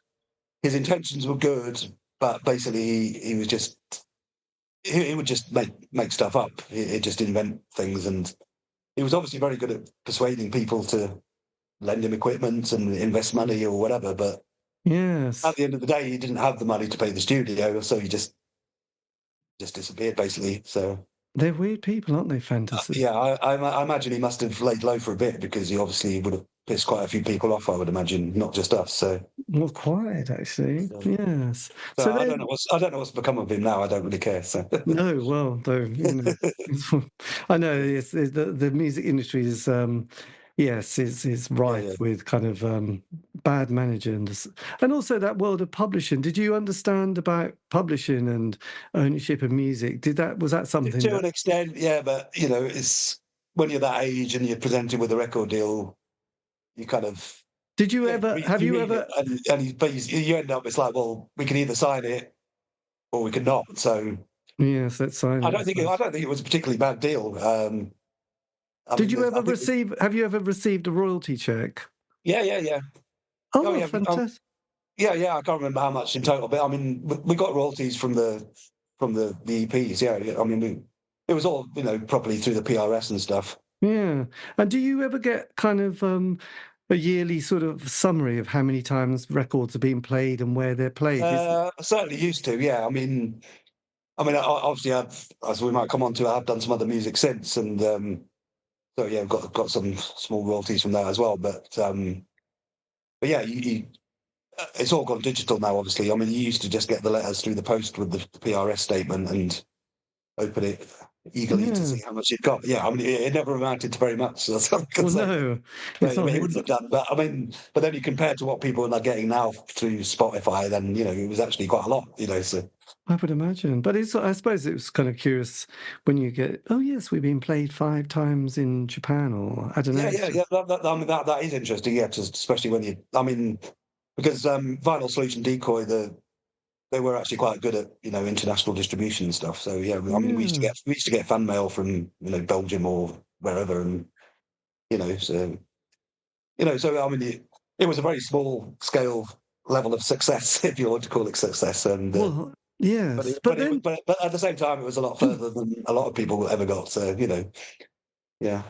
his intentions were good, but basically he was just he would just make stuff up. He'd just invent things, and he was obviously very good at persuading people to lend him equipment and invest money or whatever. But Yes. at the end of the day, he didn't have the money to pay the studio, so he just disappeared basically. So They're weird people, aren't they, fantasists? yeah, I imagine he must have laid low for a bit because he obviously would have pissed quite a few people off. I would imagine, not just us. So Well, quite actually. so, Yes. so So I then, don't know what's become of him now. I don't really care. So no, well, though, I know it's the music industry is yes, is yeah, rife yeah. with kind of bad managers, and also that world of publishing. Did you understand about publishing and ownership of music? Was that something To that an extent, yeah, but it's when you're that age and you're presented with a record deal, you kind of did you ever have you you read it ever but you end up it's like, well, we can either sign it or we can not. So yes, let's sign it, I I suppose. don't think it was a particularly bad deal. I Did mean, you ever I think have you ever received a royalty check? yeah. Oh Oh, yeah, fantastic. yeah. I can't remember how much in total, but I mean, we got royalties from the EPs. Yeah, I mean, it was all, properly through the PRS and stuff. Yeah. And do you ever get kind of a yearly sort of summary of how many times records are being played and where they're played? I certainly used to, yeah. Obviously, as we might come on to, I have done some other music since, and so yeah, I've got some small royalties from that as well. But yeah, it's all gone digital now. Obviously, I mean, you used to just get the letters through the post with the PRS statement and open it eagerly to see how much you'd got. Yeah, I mean, it never amounted to very much. So that's what I can say. No, It wouldn't have done. But I mean, but then you compare to what people are getting now through Spotify, then it was actually quite a lot. So. I would imagine, but I suppose it was kind of curious when you get, oh yes, we've been played 5 times in Japan, or I don't know. Yeah. That is interesting. Yeah, especially when because Vinyl Solution Decoy, they were actually quite good at international distribution and stuff. So yeah, I mean, we used to get fan mail from Belgium or wherever, and so I mean, it was a very small scale level of success, if you want to call it success. And yes, but at the same time, it was a lot further than a lot of people ever got. So yeah.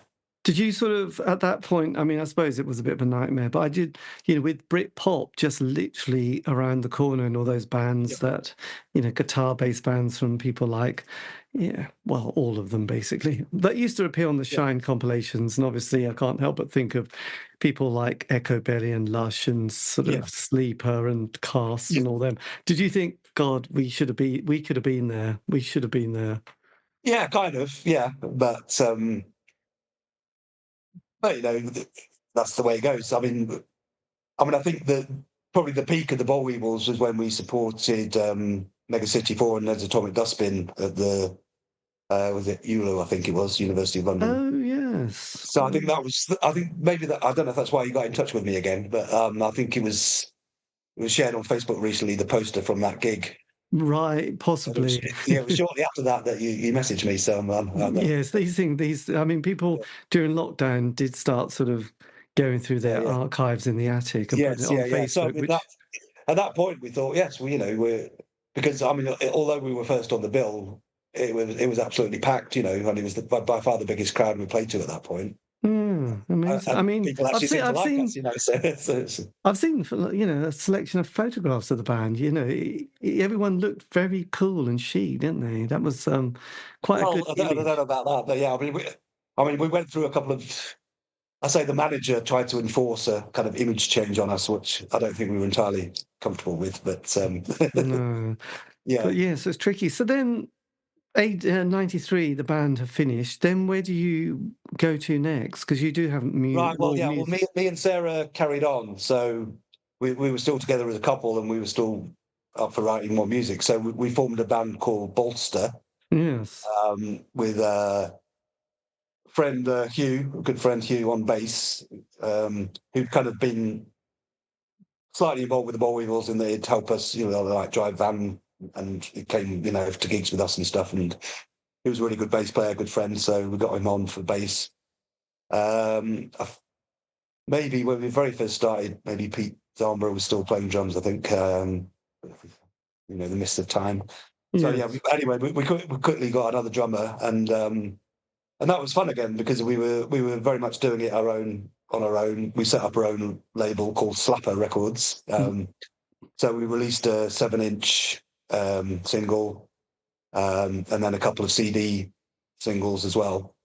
Did you sort of, at that point, I mean, I suppose it was a bit of a nightmare, but I did, with Britpop just literally around the corner and all those bands that, guitar-based bands from people like, all of them basically, that used to appear on the Shine compilations. And obviously I can't help but think of people like Echo Belly and Lush and sort of Sleeper and Cast and all them. Did you think, God, we could have been there. We should have been there. Yeah, kind of. Yeah. But that's the way it goes. I mean, I think that probably the peak of the Bollweevils was when we supported Mega City 4 and Ned's Atomic Dustbin at the was it ULO? I think it was University of London. Oh yes. So I think maybe that, I don't know if that's why you got in touch with me again, but I think it was shared on Facebook recently, the poster from that gig. Right, possibly. It was shortly after that you messaged me. So yes, I mean, people during lockdown did start sort of going through their archives in the attic and putting it on Facebook. So at that point, we thought, yes, we're because I mean, although we were first on the bill, it was absolutely packed, and it was by far the biggest crowd we played to at that point. Amazing. I mean, I've seen a selection of photographs of the band. Everyone looked very cool and chic, didn't they? That was quite a good. I don't know about that, but yeah, I mean, we went through a couple of. I say the manager tried to enforce a kind of image change on us, which I don't think we were entirely comfortable with. But no, yeah, but yes, it's tricky. So then. 93, the band have finished. Then where do you go to next? Because you do have music. Right. Well, yeah. Well, me and Sarah carried on, so we were still together as a couple, and we were still up for writing more music. So we formed a band called Bolster. Yes. With friend Hugh, a good friend Hugh on bass, who'd kind of been slightly involved with the Bollweevils, and they'd help us, like drive van. And he came, to gigs with us and stuff. And he was a really good bass player, good friend. So we got him on for bass. Maybe when we very first started, maybe Pete Zarmborough was still playing drums, I think. The mist of time. Yes. So yeah. Anyway, we quickly got another drummer, and that was fun again because we were very much doing it on our own. We set up our own label called Slapper Records. So we released a 7-inch. Single, and then a couple of CD singles as well.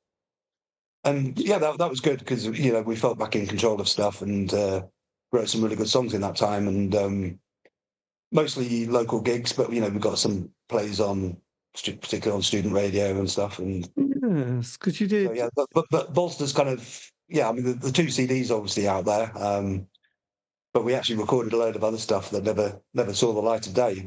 And yeah, that was good because we felt back in control of stuff and wrote some really good songs in that time, and mostly local gigs. But we got some plays on, particularly on student radio and stuff. And yes, because you did. So, yeah, but Bolster's kind of I mean the 2 CDs obviously out there. But we actually recorded a load of other stuff that never saw the light of day,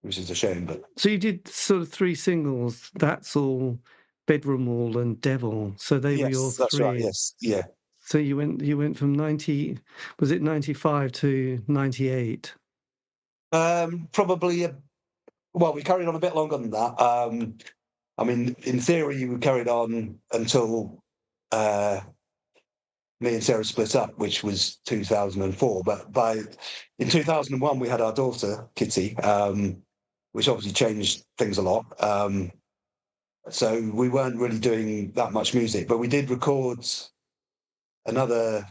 which is a shame. But so you did sort of 3 singles. That's All, Bedroom Wall, and Devil. So they were your 3. That's right. Yes, yeah. So you went from 90. Was it 95 to 98? Probably. Well, we carried on a bit longer than that. I mean, in theory, we carried on until. Me and Sarah split up, which was 2004. But in 2001, we had our daughter, Kitty, which obviously changed things a lot. So we weren't really doing that much music, but we did record another,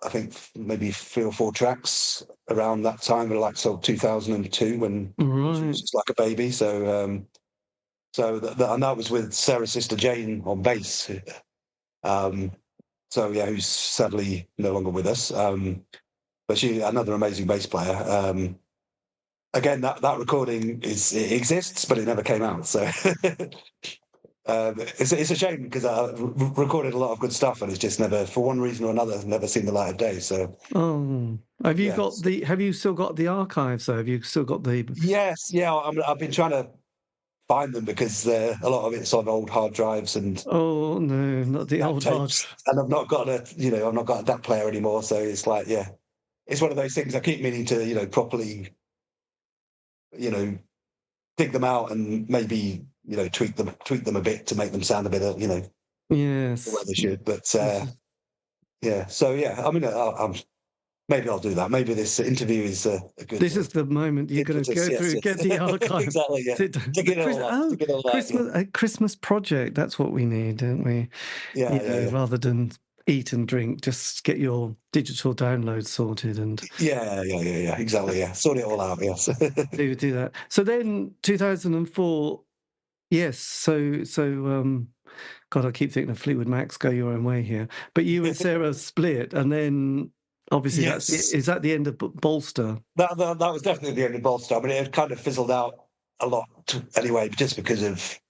I think maybe 3 or 4 tracks around that time, like sort of 2002 when she was Right. just like a baby. So and that was with Sarah's sister Jane on bass. So yeah, who's sadly no longer with us. But she, another amazing bass player. Again, that recording it exists, but it never came out. So it's a shame because I recorded a lot of good stuff, and it's just never, for one reason or another, never seen the light of day. So have you yeah. got the? Have you still got the archives? Though, have you still got the? Yes, yeah. I've been trying to find them because a lot of it's on old hard drives and Oh no, not the DAT old hard. tapes, and I've not got a DAT player anymore. So it's like, yeah, it's one of those things I keep meaning to, properly, dig them out and maybe, tweak them a bit to make them sound a bit, the Yes. way they should. But yeah, so yeah, I mean, maybe I'll do that. Maybe this interview is a good. This is the moment you're going to go Yes, through, yes. get the archive. Exactly. Yeah. Dig it all up. Dig it all out, Christmas, a Christmas project. That's what we need, don't we? Yeah. Rather than eat and drink, just get your digital downloads sorted and Yeah. Exactly. Yeah. Sort it all out. Yes. do that. So then, 2004. Yes. So God, I keep thinking of Fleetwood Mac's "Go Your Own Way" here. But you and Sarah split, and then obviously Yes. is that the end of Bolster? That was definitely the end of Bolster. I mean, it had kind of fizzled out a lot anyway, just because of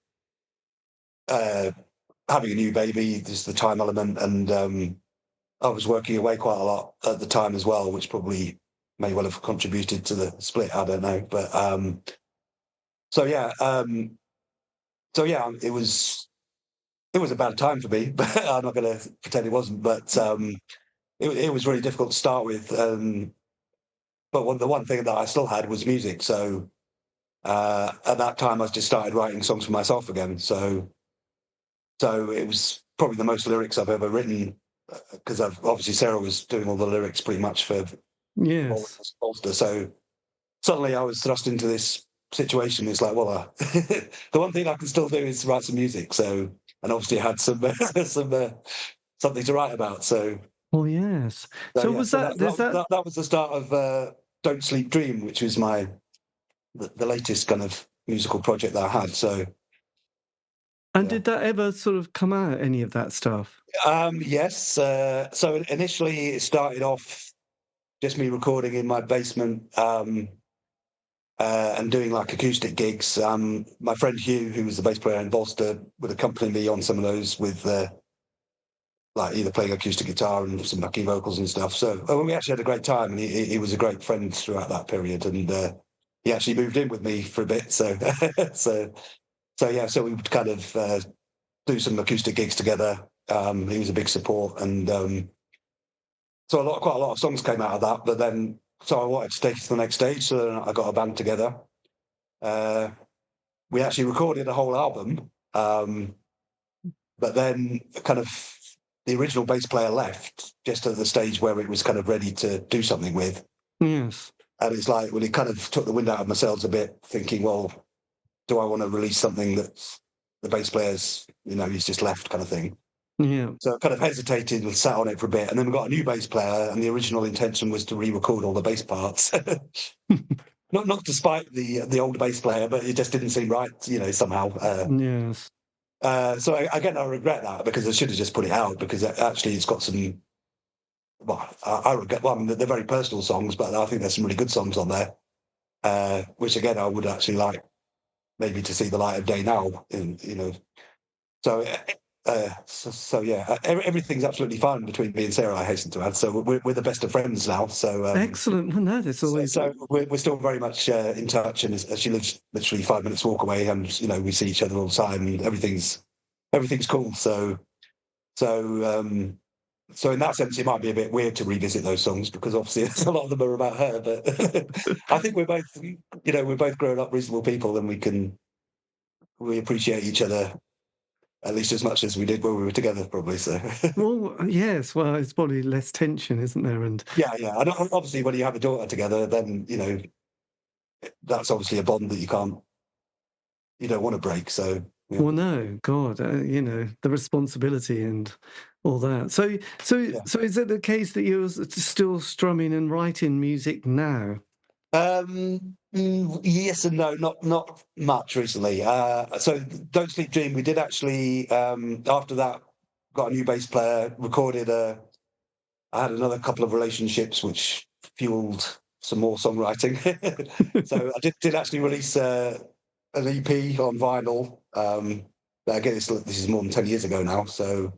having a new baby, just the time element, and I was working away quite a lot at the time as well, which probably may well have contributed to the split. I don't know, but it was a bad time for me. But I'm not going to pretend it wasn't. But it was really difficult to start with. But the one thing that I still had was music. So at that time, I just started writing songs for myself again. So it was probably the most lyrics I've ever written, because obviously Sarah was doing all the lyrics pretty much for Bolster. So suddenly I was thrust into this situation. It's like, well, the one thing I can still do is write some music. So, and obviously I had some something to write about. So, yes. So was that was the start of Don't Sleep Dream, which was the latest kind of musical project that I had. So. And did that ever sort of come out, any of that stuff? Yes. So initially it started off just me recording in my basement and doing like acoustic gigs. My friend Hugh, who was the bass player in Bolster, would accompany me on some of those with like either playing acoustic guitar and some backing vocals and stuff. So we actually had a great time, and he was a great friend throughout that period. And he actually moved in with me for a bit. So so we would kind of do some acoustic gigs together. He was a big support, and so quite a lot of songs came out of that. But then, so I wanted to take it to the next stage, so then I got a band together. We actually recorded a whole album, but then kind of the original bass player left just at the stage where it was kind of ready to do something with. Yes. And it's like, well, it kind of took the wind out of my sails a bit, thinking, well, do I want to release something that's the bass player's, he's just left kind of thing. Yeah. So I kind of hesitated and sat on it for a bit. And then we got a new bass player, and the original intention was to re-record all the bass parts. not despite the older bass player, but it just didn't seem right, somehow. Yes. So again, I regret that, because I should have just put it out, because actually it's got some, I regret, I mean, they're very personal songs, but I think there's some really good songs on there, which again, I would actually like maybe to see the light of day now, So yeah, everything's absolutely fine between me and Sarah, I hasten to add. So we're the best of friends now. So excellent. Well, no, that's always. So we're still very much in touch, and she lives literally 5 minutes walk away, and we see each other all the time, and everything's cool. So in that sense, it might be a bit weird to revisit those songs, because obviously a lot of them are about her. But I think we're both grown up, reasonable people, and we appreciate each other at least as much as we did when we were together, probably. So. Well, yes. Well, it's probably less tension, isn't there? And yeah. And obviously, when you have a daughter together, then that's obviously a bond that you don't want to break. So Yeah. Well, no, God, the responsibility and all that. So is it the case that you're still strumming and writing music now? Yes and no, not much recently. So Don't Sleep Dream, we did actually after that got a new bass player, recorded I had another couple of relationships which fueled some more songwriting. So I did actually release an EP on vinyl. But again, this is more than 10 years ago now. So,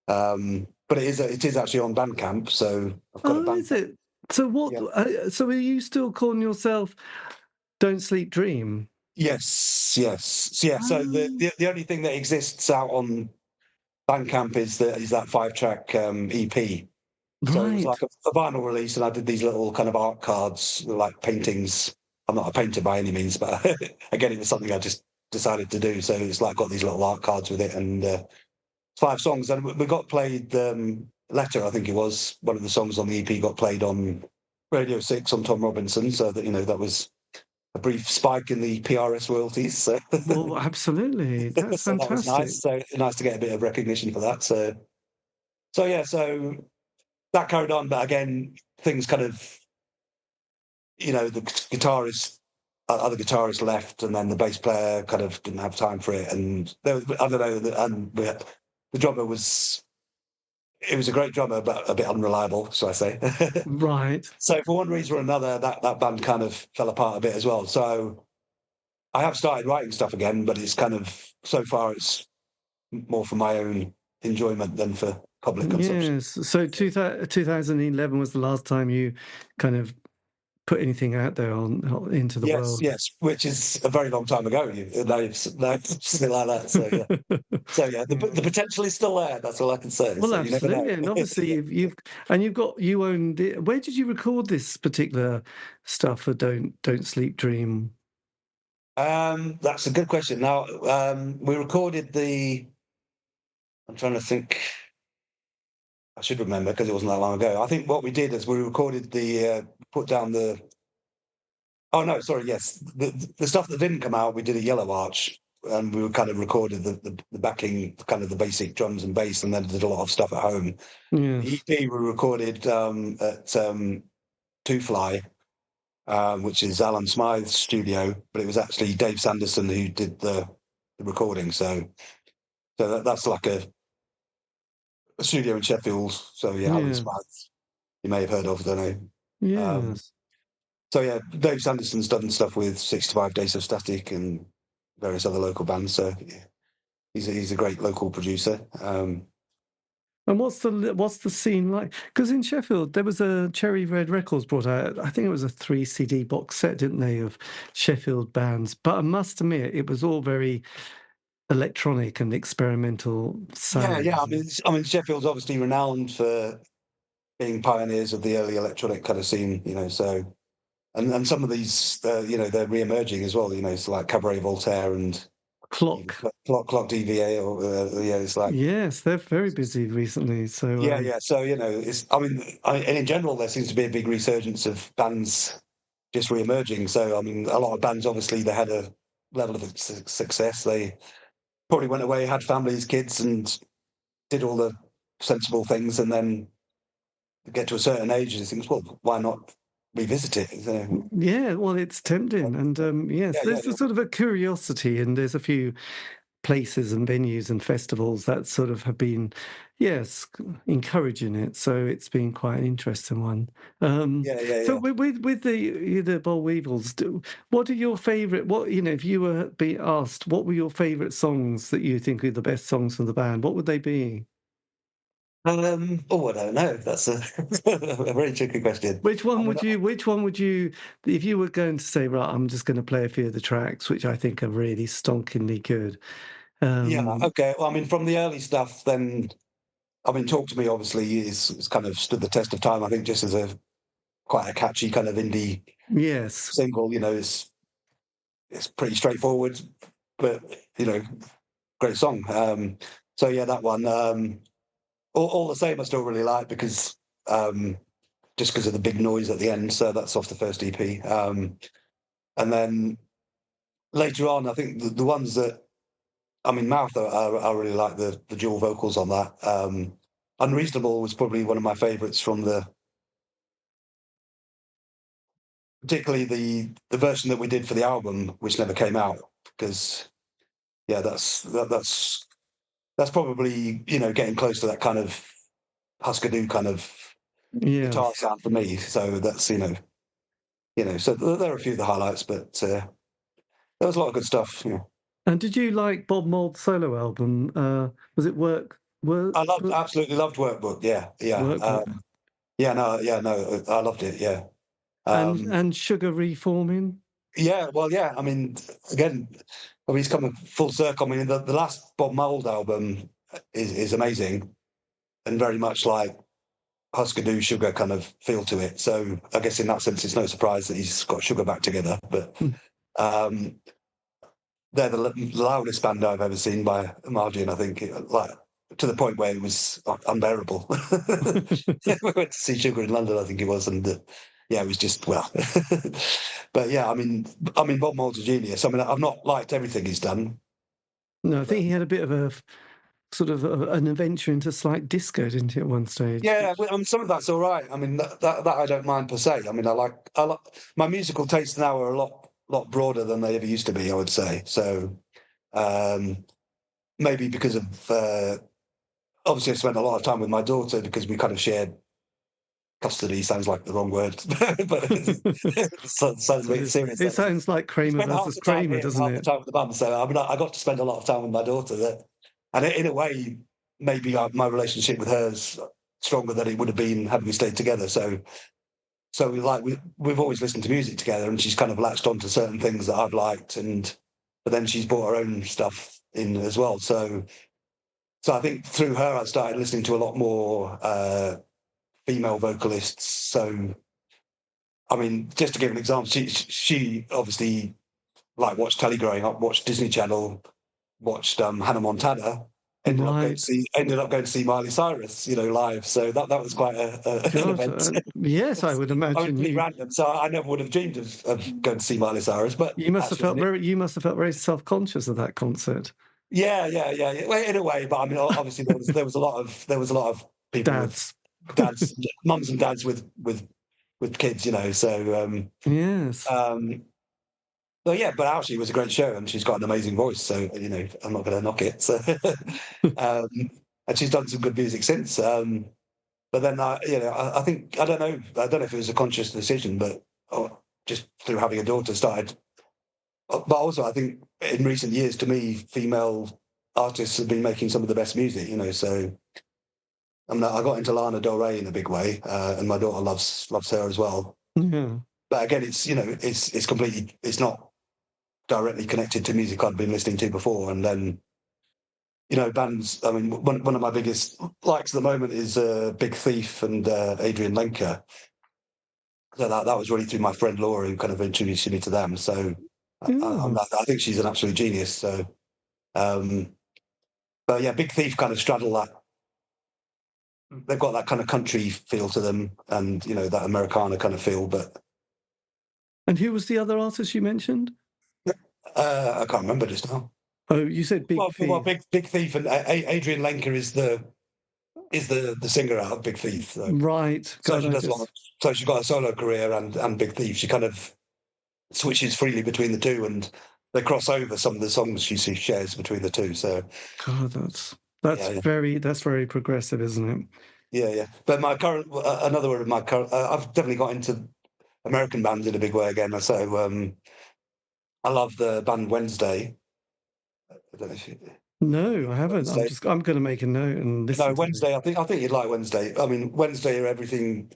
but it is actually on Bandcamp. So I've got a Oh, is Bandcamp. it? So what? Yeah. So are you still calling yourself Don't Sleep Dream? Yes, yes. So, yeah. So Oh, the only thing that exists out on Bandcamp is that 5-track EP. So it was right. like a vinyl release, and I did these little kind of art cards, like paintings. I'm not a painter by any means, but again, it was something I just decided to do. So it's like got these little art cards with it, and 5 songs. And we got played Letter, I think it was one of the songs on the EP, got played on Radio 6 on Tom Robinson. So that that was a brief spike in the PRS royalties. So Well, absolutely. That's so that was fantastic. nice. So nice to get a bit of recognition for that. So yeah, so that carried on, but again, things kind of, the guitarist, other guitarists left, and then the bass player kind of didn't have time for it, and there was, I don't know, and the drummer was, it was a great drummer, but a bit unreliable, shall I say? Right. So for one reason or another, that band kind of fell apart a bit as well. So I have started writing stuff again, but it's kind of, so far it's more for my own enjoyment than for public consumption. Yes. So 2011 was the last time you kind of put anything out there into the Yes, world. yes, which is a very long time ago. No, something like that. So yeah, so yeah, the potential is still there. That's all I can say. Well, So you never know. absolutely, and obviously Yeah. you owned it. Where did you record this particular stuff for Don't Sleep Dream? That's a good question. Now, we recorded the. I'm trying to think. I should remember because it wasn't that long ago. I think what we did is we recorded put down the. Oh no, sorry. Yes, the stuff that didn't come out, we did a Yellow Arch, and we kind of recorded the backing, kind of the basic drums and bass, and then did a lot of stuff at home. The Yes, EP we recorded at Two Fly, which is Alan Smythe's studio, but it was actually Dave Sanderson who did the recording. So that's like a studio in Sheffield. So yeah, Alan yeah, Smythe, you may have heard of, I don't know. yes. So yeah, Dave Sanderson's done stuff with 65 Days of Static and various other local bands. So yeah, he's a great local producer. And what's the scene like? Because in Sheffield there was a Cherry Red Records brought out. I think it was a 3 CD box set, didn't they, of Sheffield bands? But I must admit, it was all very electronic and experimental Yeah. sounds. I mean, Sheffield's obviously renowned for being pioneers of the early electronic kind of scene. So and some of these, they're re-emerging as well. So like Cabaret Voltaire and even Clock. Clock DVA, or yeah, it's like Yes, they're very busy recently. So yeah. So it's. And in general, there seems to be a big resurgence of bands just re-emerging. So I mean, a lot of bands obviously they had a level of success. They probably went away, had families, kids, and did all the sensible things, and then get to a certain age and think, well, why not revisit it? yeah, well, it's tempting, and yes, Yeah. there's a sort of a curiosity, and there's a few places and venues and festivals that sort of have been, yes, encouraging it. So it's been quite an interesting one. So Yeah. with the Bollweevils, what are your favourite? What if you were being asked, what were your favourite songs that you think are the best songs from the band? What would they be? Oh, I don't know. That's a, a very tricky question. Which one I mean, would you? Which one would you? If you were going to say, right, I'm just going to play a few of the tracks, which I think are really stonkingly good. yeah, Um, okay. Well, I mean, from the early stuff, then I mean, Talk to Me obviously is kind of stood the test of time. I think just as a quite a catchy kind of indie yes, single. It's pretty straightforward, but great song. So yeah, that one. All the same, I still really like because just because of the big noise at the end. So that's off the first EP. And then later on, I think the ones that I mean, Mouth, I really like the dual vocals on that. Unreasonable was probably one of my favourites from particularly the version that we did for the album, which never came out, because yeah, that's probably, getting close to that kind of Husker Du kind of guitar Yes. sound for me. So that's so there are a few of the highlights, but there was a lot of good stuff. And did you like Bob Mould's solo album? Was it I absolutely loved Workbook. Yeah, yeah, Workbook? no, I loved it. Yeah, And Sugar Reforming? yeah. Well, yeah. I mean, again, he's coming full circle. I mean, the last Bob Mould album is amazing and very much like Husker Du Sugar kind of feel to it. So I guess in that sense, it's no surprise that he's got Sugar back together. But um, they're the loudest band I've ever seen by a margin. I think, like to the point where it was unbearable. We went to see Sugar in London, I think it was, and it was just But yeah, I mean, Bob Mould's a genius. I mean, I've not liked everything he's done. No, I think he had a bit of a sort of an adventure into slight disco, didn't he, at one stage? Yeah, some of that's all right. I mean, that I don't mind per se. I mean, I like my musical tastes now are a lot broader than they ever used to be, I would say. So maybe because of obviously I spent a lot of time with my daughter because we kind of shared custody. Sounds like the wrong word, but it sounds a bit serious. It sounds like Kramer versus Kramer, doesn't it? Half the time with the band. So I mean, I got to spend a lot of time with my daughter, and in a way, maybe my relationship with her's stronger than it would have been had we stayed together. So we've always listened to music together, and she's kind of latched onto certain things that I've liked, but then she's brought her own stuff in as well. So I think through her, I started listening to a lot more female vocalists. So, I mean, just to give an example, she obviously watched telly growing up, watched Disney Channel, watched Hannah Montana. Ended up going to see Miley Cyrus, live. So that was quite an event. Yes, I would imagine. Pretty random. So I never would have dreamed of going to see Miley Cyrus. But you must have felt very self-conscious of that concert. Yeah. Well, in a way, but I mean, obviously there was a lot of people, dads, mums and dads with kids, So yes. Well, yeah, but actually, it was a great show, and she's got an amazing voice. So I'm not going to knock it. So, and she's done some good music since. But then I think I don't know if it was a conscious decision, but just through having a daughter started. But also, I think in recent years, to me, female artists have been making some of the best music. So I got into Lana Del Rey in a big way, and my daughter loves her as well. Yeah. But again, it's completely, it's not directly connected to music I'd been listening to before. And then, bands, I mean, one of my biggest likes at the moment is Big Thief and Adrian Lenker. So that was really through my friend Laura who kind of introduced me to them. So I think she's an absolute genius. So, but yeah, Big Thief kind of straddle that. They've got that kind of country feel to them, and that Americana kind of feel. And who was the other artist you mentioned? I can't remember just now. Oh, you said Big Thief. Well, Big Thief and Adrian Lenker is the singer out of Big Thief. So. Right. So she's got a solo career and Big Thief. She kind of switches freely between the two, and they cross over some of the songs she shares between the two. So, God, that's very progressive, isn't it? Yeah. But my current, another one of my current, I've definitely got into American bands in a big way again. So I love the band Wednesday. I don't know if you... No, I haven't. I'm going to make a note and listen. No, Wednesday. I think you'd like Wednesday. I mean, Wednesday are everything.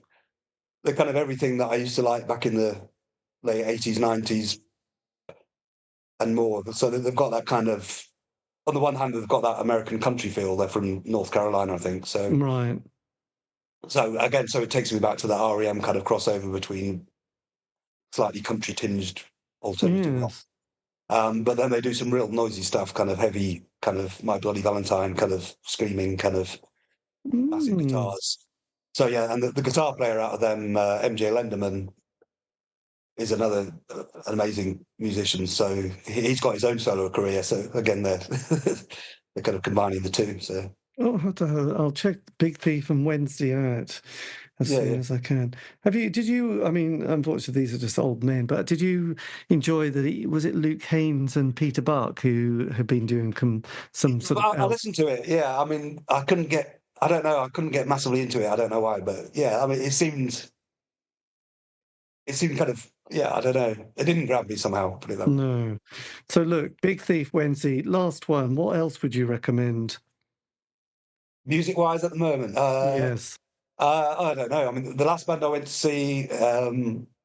They're kind of everything that I used to like back in the late 80s, 90s, and more. So they've got that kind of. On the one hand, they've got that American country feel. They're from North Carolina, I think. So right. So again, it takes me back to that REM kind of crossover between slightly country tinged alternative rock. But then they do some real noisy stuff, kind of heavy, kind of My Bloody Valentine, kind of screaming, kind of massive guitars. So yeah, and the guitar player out of them, MJ Lenderman, is another an amazing musician. So he's got his own solo career. So again, they're they're kind of combining the two. So I'll check Big Thief and Wednesday out as soon as I can. Did you, I mean, unfortunately, these are just old men, but did you enjoy was it Luke Haynes and Peter Buck who had been doing some sort of... I listened to it. Yeah, I mean, I couldn't get massively into it. I don't know why, but yeah, I mean, it seemed kind of, I don't know. It didn't grab me somehow, put it that way. No. So look, Big Thief Wednesday, last one. What else would you recommend? Music-wise at the moment? Yes. I don't know. I mean, the last band I went to see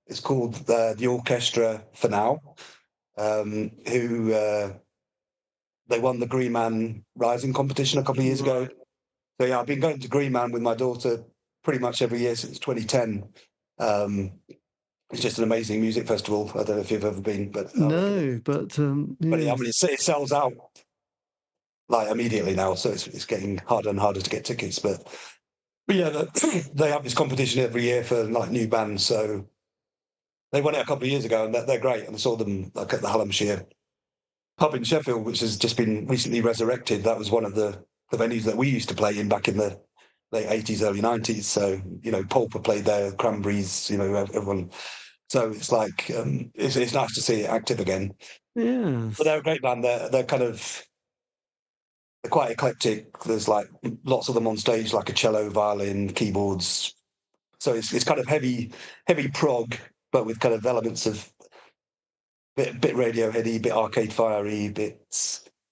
is called the Orchestra for Now, who they won the Green Man Rising competition a couple of years ago. So yeah, I've been going to Green Man with my daughter pretty much every year since 2010. It's just an amazing music festival. I don't know if you've ever been, but no, but yeah, I mean, it sells out like immediately now, so it's getting harder and harder to get tickets. But yeah, they have this competition every year for like new bands. So they won it a couple of years ago, and they're great. And I saw them like at the Hallamshire pub in Sheffield, which has just been recently resurrected. That was one of the venues that we used to play in back in the late 80s, early 90s. So, you know, Pulper played there, Cranberries, you know, everyone. So it's like, it's nice to see it active again. Yes. But they're a great band. They're quite eclectic. There's like lots of them on stage, like a cello, violin, keyboards. So it's kind of heavy prog, but with kind of elements of bit Radioheady, bit Arcade Fire-y,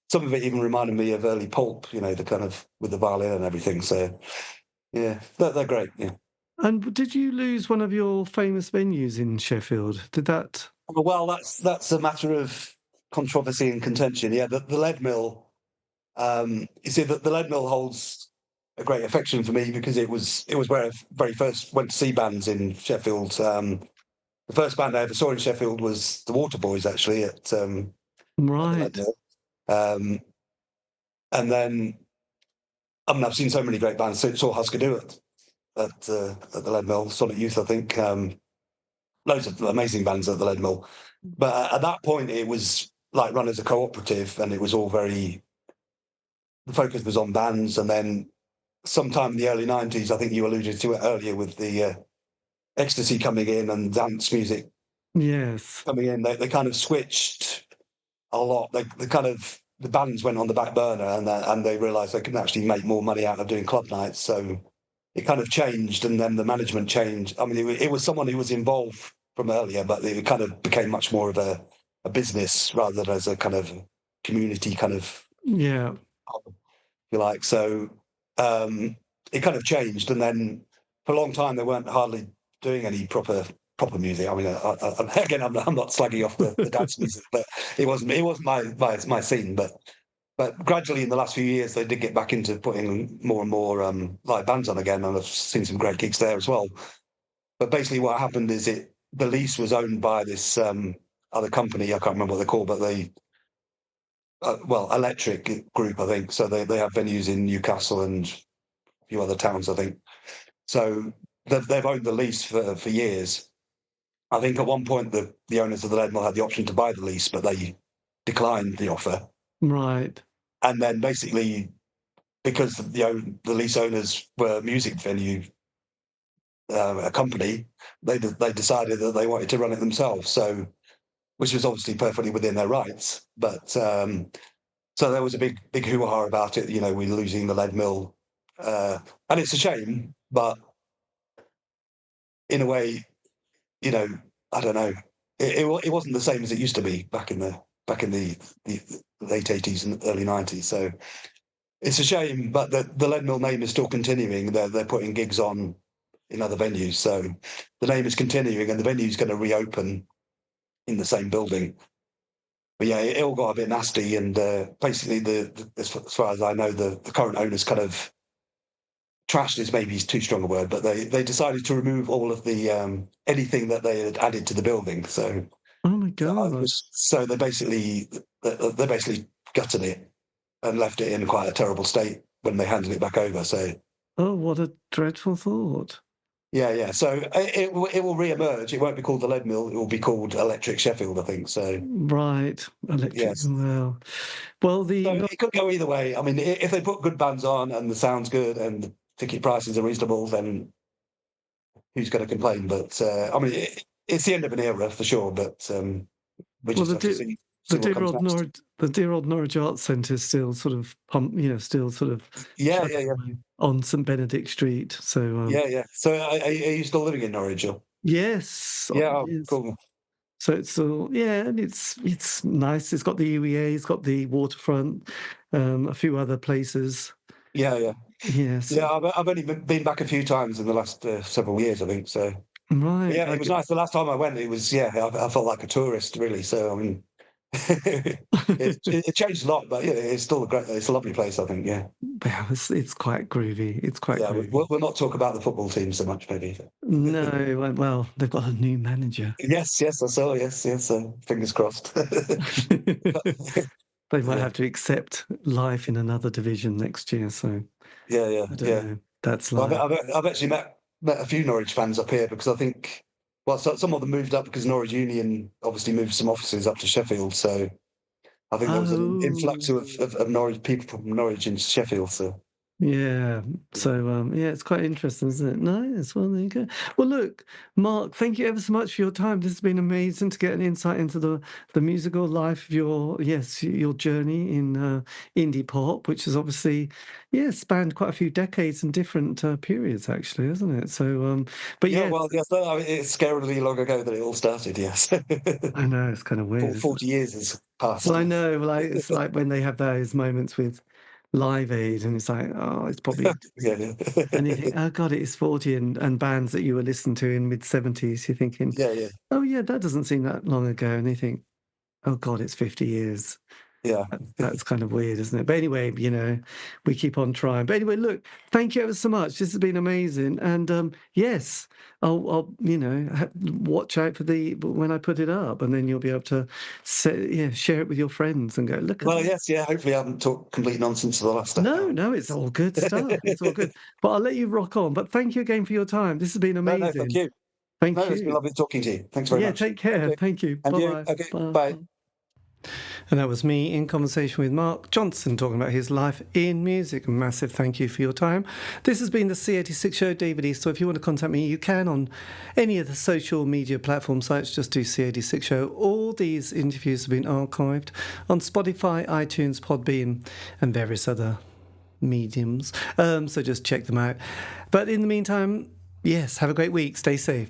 some of it even reminded me of early Pulp, you know, the kind of with the violin and everything. So yeah, they're great. Yeah. And did you lose one of your famous venues in Sheffield? Did that? Well, that's a matter of controversy and contention. Yeah, the Lead Mill. You see, the Lead Mill holds a great affection for me because it was where I very first went to see bands in Sheffield. The first band I ever saw in Sheffield was the Waterboys, actually, at right. the Lead Mill. And then, I mean, I've seen so many great bands. Saw Husker Du at the Lead Mill, Sonic Youth, I think. Loads of amazing bands at the Lead Mill. But at that point, it was like run as a cooperative, and it was all the focus was on bands. And then sometime in the early 90s, I think you alluded to it earlier with the ecstasy coming in and dance music coming in, they kind of switched a lot. The bands went on the back burner, and they realised they could actually make more money out of doing club nights. So it kind of changed, and then the management changed. I mean, it was someone who was involved from earlier, but it kind of became much more of a business rather than as a kind of community kind of if you like. So it kind of changed, and then for a long time they weren't hardly doing any proper music. I mean, again, I'm not slagging off the dance music, but it wasn't my scene. But gradually, in the last few years, they did get back into putting more and more live bands on again, and I've seen some great gigs there as well. But basically, what happened is the lease was owned by this other company. I can't remember what they're called, but they Electric Group, I think. So they have venues in Newcastle and a few other towns, I think. So they've owned the lease for years. I think at one point the owners of the Lead Mill had the option to buy the lease, but they declined the offer. Right. And then basically, because the lease owners were a music venue, a company, they decided that they wanted to run it themselves. So, which was obviously perfectly within their rights. But so there was a big hoo-ha about it. You know, we're losing the Lead Mill, and it's a shame. But in a way, you know, I don't know. It wasn't the same as it used to be back in the late 80s and early 90s. So it's a shame, but the Lead Mill name is still continuing. They're putting gigs on in other venues, so the name is continuing, and the venue is going to reopen in the same building. But yeah, it all got a bit nasty, and basically, as far as I know, the current owners kind of trashed is maybe too strong a word, but they decided to remove all of the anything that they had added to the building. So, oh my god! So they basically gutted it and left it in quite a terrible state when they handed it back over. So, oh, what a dreadful thought! Yeah. So it will re-emerge. It won't be called the Lead Mill. It will be called Electric Sheffield, I think. So Right, electric. yes. Well, So the it could go either way. I mean, if they put good bands on and the sound's good and the ticket prices are reasonable, then who's going to complain? But I mean, it's the end of an era for sure. But we well just the have to dear, see what comes next. The dear old Norwich Arts Centre is still sort of still sort of Yeah, chugging yeah, yeah, away on St Benedict Street. So yeah. So are you still living in Norwich? Or? yes, Yeah, oh, yes. cool. So it's all and it's nice. It's got the UEA, it's got the waterfront, a few other places. Yeah. Yes, Yeah, I've only been back a few times in the last several years, I think. So, but right. yeah, it was nice. The last time I went, it was I felt like a tourist, really. So, I mean, it changed a lot, but yeah, it's still it's a lovely place, I think. Yeah, Well, it's quite groovy. It's quite yeah. groovy. We'll not talk about the football team so much, maybe. No, well, they've got a new manager. Yes, I saw. Yes. So fingers crossed. They might Yeah, have to accept life in another division next year. So I don't yeah. know. That's Well, life. I've actually met a few Norwich fans up here because I think, well, some of them moved up because Norwich Union obviously moved some offices up to Sheffield. So I think there was an influx Oh. of Norwich people from Norwich into Sheffield. So Yeah. So it's quite interesting, isn't it? Nice. Well, there you go. Well, look, Mark, thank you ever so much for your time. This has been amazing to get an insight into the musical life of your journey in indie pop, which has obviously spanned quite a few decades and different periods, actually, hasn't it? So but yeah, yes, well, yes, I mean, it's scarily long ago that it all started. Yes, I know it's kind of weird, isn't it? 40 years has Well, passed. I know, like it's like when they have those moments with Live Aid, and it's like, oh, it's probably. Yeah, And you think, oh God, it's 40 and bands that you were listening to in mid-70s. You're thinking, yeah, oh yeah, that doesn't seem that long ago. And you think, oh God, it's 50 years. yeah. That's kind of weird, isn't it? But anyway, we keep on trying. But anyway, look, thank you ever so much. This has been amazing. And yes, I'll watch out for when I put it up, and then you'll be able to share it with your friends and go, look at Well, that. yes, yeah. Hopefully, I haven't talked complete nonsense for the last hour. No, it's all good stuff. It's all good. But I'll let you rock on. But thank you again for your time. This has been No, thank amazing. you. No, Thank it's been you. lovely talking to you. Thanks very Yeah, much. take care. Okay, Thank you. and you. Bye-bye. Okay, Bye. bye. Bye. And that was me in conversation with Mark Johnson talking about his life in music. A massive thank you for your time. This has been the C86 show, David Eastaugh. If you want to contact me, you can on any of the social media platform sites. Just do C86 show. All these interviews have been archived on Spotify, iTunes, Podbean, and various other mediums. So just check them out. But in the meantime, yes, have a great week. Stay safe.